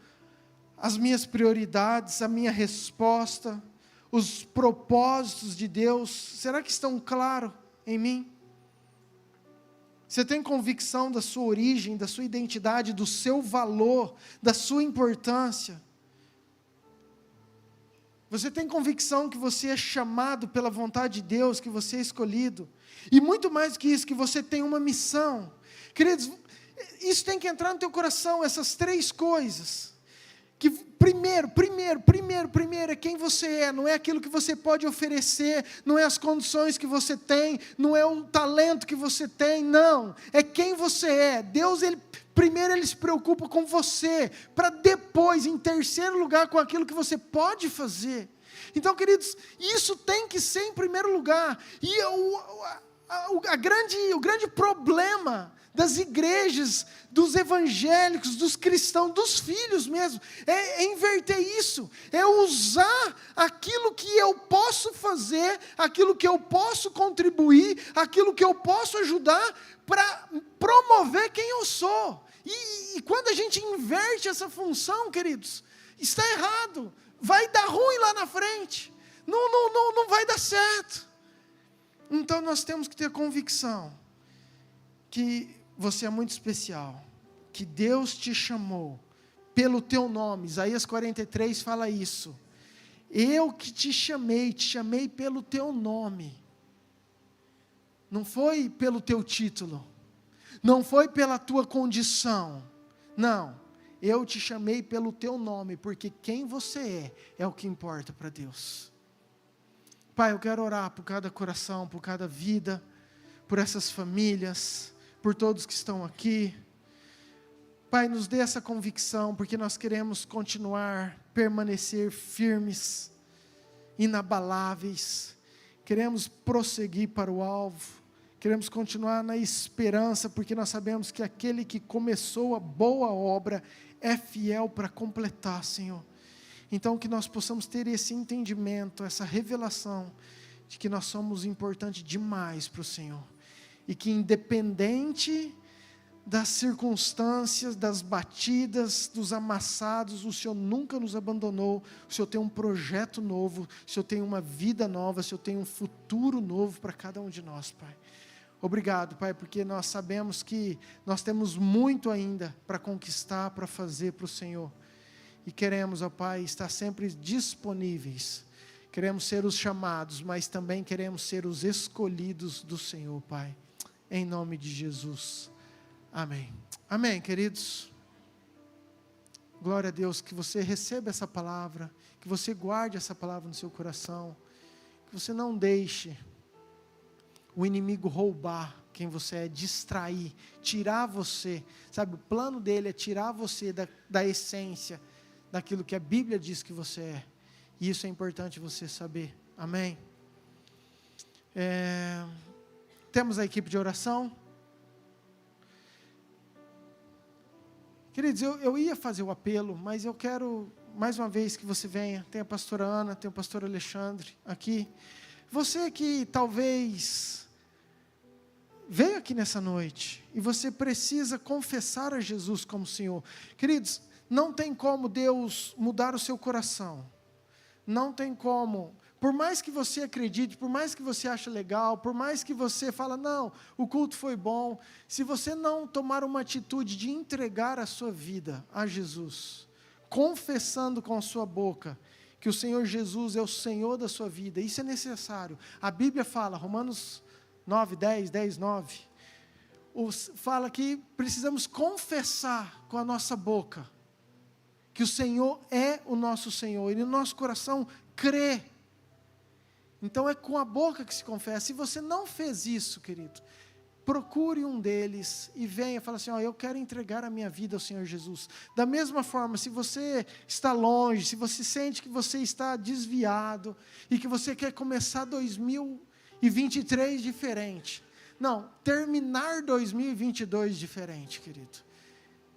as minhas prioridades, a minha resposta, os propósitos de Deus. Será que estão claros em mim? Você tem convicção da sua origem, da sua identidade, do seu valor, da sua importância? Você tem convicção que você é chamado pela vontade de Deus, que você é escolhido? E muito mais do que isso, que você tem uma missão. Queridos, isso tem que entrar no teu coração, essas três coisas. Que primeiro é quem você é, não é aquilo que você pode oferecer, não é as condições que você tem, não é o talento que você tem, não, é quem você é. Deus, primeiro ele se preocupa com você, para depois, em terceiro lugar, com aquilo que você pode fazer. Então, queridos, isso tem que ser em primeiro lugar. E o grande problema das igrejas, dos evangélicos, dos cristãos, dos filhos mesmo, é inverter isso, é usar aquilo que eu posso fazer, aquilo que eu posso contribuir, aquilo que eu posso ajudar, para promover quem eu sou. E quando a gente inverte essa função, queridos, está errado, vai dar ruim lá na frente, não vai dar certo. Então nós temos que ter convicção que você é muito especial, que Deus te chamou pelo teu nome. Isaías 43 fala isso. Eu que te chamei pelo teu nome. Não foi pelo teu título, não foi pela tua condição, não. Eu te chamei pelo teu nome, porque quem você é o que importa para Deus. Pai, eu quero orar por cada coração, por cada vida, por essas famílias, por todos que estão aqui. Pai, nos dê essa convicção, porque nós queremos continuar, permanecer firmes, inabaláveis, queremos prosseguir para o alvo, queremos continuar na esperança, porque nós sabemos que aquele que começou a boa obra é fiel para completar, Senhor. Então que nós possamos ter esse entendimento, essa revelação, de que nós somos importantes demais para o Senhor. E que independente das circunstâncias, das batidas, dos amassados, o Senhor nunca nos abandonou, o Senhor tem um projeto novo, o Senhor tem uma vida nova, o Senhor tem um futuro novo para cada um de nós, Pai. Obrigado, Pai, porque nós sabemos que nós temos muito ainda para conquistar, para fazer para o Senhor. E queremos, ó Pai, estar sempre disponíveis. Queremos ser os chamados, mas também queremos ser os escolhidos do Senhor, Pai. Em nome de Jesus. Amém. Amém, queridos. Glória a Deus, que você receba essa palavra, que você guarde essa palavra no seu coração, que você não deixe o inimigo roubar quem você é, distrair, tirar você, sabe, o plano dele é tirar você da essência, daquilo que a Bíblia diz que você é, e isso é importante você saber, amém? Temos a equipe de oração, Queridos, eu ia fazer o apelo, mas eu quero, mais uma vez, que você venha. Tem a pastora Ana, tem o pastor Alexandre aqui. Você que talvez veio aqui nessa noite e você precisa confessar a Jesus como Senhor. Queridos, não tem como Deus mudar o seu coração. Não tem como. Por mais que você acredite, por mais que você ache legal, por mais que você fale, não, o culto foi bom, se você não tomar uma atitude de entregar a sua vida a Jesus, confessando com a sua boca que o Senhor Jesus é o Senhor da sua vida, isso é necessário. A Bíblia fala, Romanos 9, 10, 9, fala que precisamos confessar com a nossa boca que o Senhor é o nosso Senhor, e no nosso coração crê. Então é com a boca que se confessa. Se você não fez isso, querido, procure um deles e venha e fala assim, eu quero entregar a minha vida ao Senhor Jesus. Da mesma forma, se você está longe, se você sente que você está desviado e que você quer começar 2023 diferente. Não, terminar 2022 diferente, querido.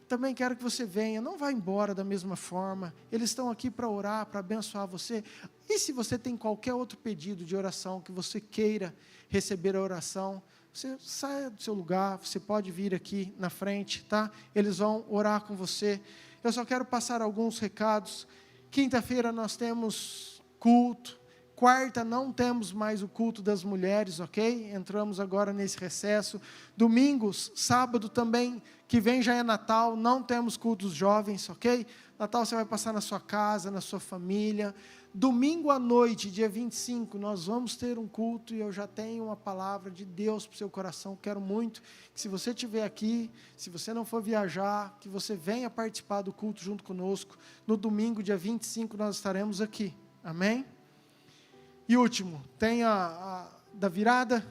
Também quero que você venha, não vá embora da mesma forma. Eles estão aqui para orar, para abençoar você. E se você tem qualquer outro pedido de oração, que você queira receber a oração, você saia do seu lugar, você pode vir aqui na frente, tá? Eles vão orar com você. Eu só quero passar alguns recados. Quinta-feira nós temos culto. Quarta não temos mais o culto das mulheres, ok? Entramos agora nesse recesso. Domingos, sábado também, que vem já é Natal, não temos cultos jovens, ok? Natal você vai passar na sua casa, na sua família. Domingo à noite, dia 25, nós vamos ter um culto e eu já tenho uma palavra de Deus para o seu coração. Quero muito que, se você estiver aqui, se você não for viajar, que você venha participar do culto junto conosco. No domingo, dia 25, nós estaremos aqui. Amém? E último, tem a da virada.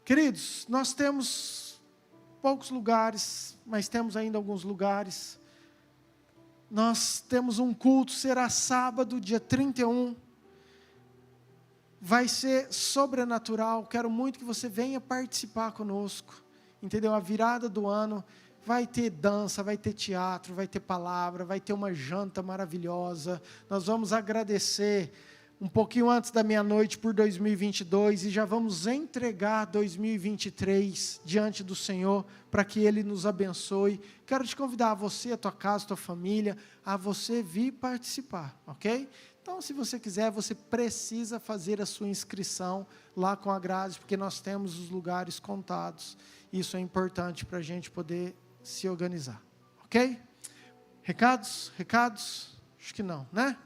Queridos, nós temos poucos lugares, mas temos ainda alguns lugares. Nós temos um culto, será sábado, dia 31. Vai ser sobrenatural. Quero muito que você venha participar conosco. Entendeu? A virada do ano. Vai ter dança, vai ter teatro, vai ter palavra, vai ter uma janta maravilhosa. Nós vamos agradecer um pouquinho antes da meia-noite por 2022 e já vamos entregar 2023 diante do Senhor para que Ele nos abençoe. Quero te convidar, a você, a tua casa, a tua família, a você vir participar, ok? Então, se você quiser, você precisa fazer a sua inscrição lá com a Grazi, porque nós temos os lugares contados. Isso é importante para a gente poder se organizar, ok? Recados? Acho que não, né?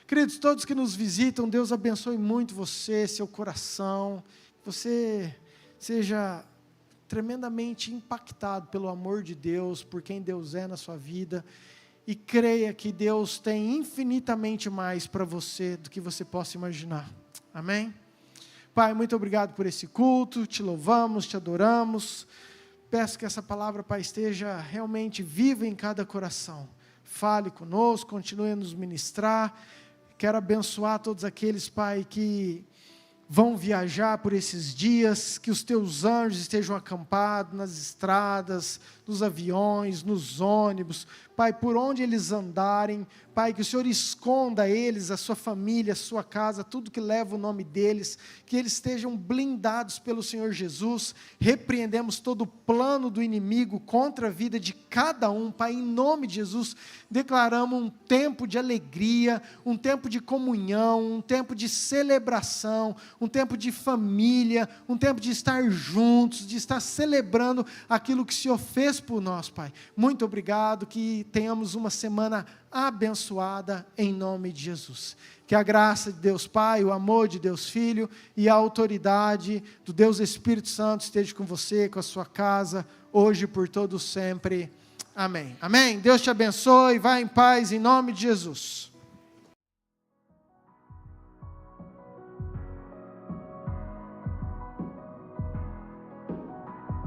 Queridos, todos que nos visitam, Deus abençoe muito você, seu coração, que você seja tremendamente impactado pelo amor de Deus, por quem Deus é na sua vida, e creia que Deus tem infinitamente mais para você do que você possa imaginar, amém? Pai, muito obrigado por esse culto, te louvamos, te adoramos. Peço que essa palavra, Pai, esteja realmente viva em cada coração. Fale conosco, continue a nos ministrar. Quero abençoar todos aqueles, Pai, que vão viajar por esses dias, que os teus anjos estejam acampados nas estradas, nos aviões, nos ônibus, Pai, por onde eles andarem, Pai, que o Senhor esconda eles, a sua família, a sua casa, tudo que leva o nome deles, que eles estejam blindados pelo Senhor Jesus. Repreendemos todo o plano do inimigo contra a vida de cada um, Pai, em nome de Jesus. Declaramos um tempo de alegria, um tempo de comunhão, um tempo de celebração, um tempo de família, um tempo de estar juntos, de estar celebrando aquilo que o Senhor fez por nós, Pai. Muito obrigado, que tenhamos uma semana abençoada em nome de Jesus. Que a graça de Deus Pai, o amor de Deus Filho e a autoridade do Deus Espírito Santo esteja com você, com a sua casa, hoje e por todo sempre. Amém. Amém. Deus te abençoe, vá em paz em nome de Jesus.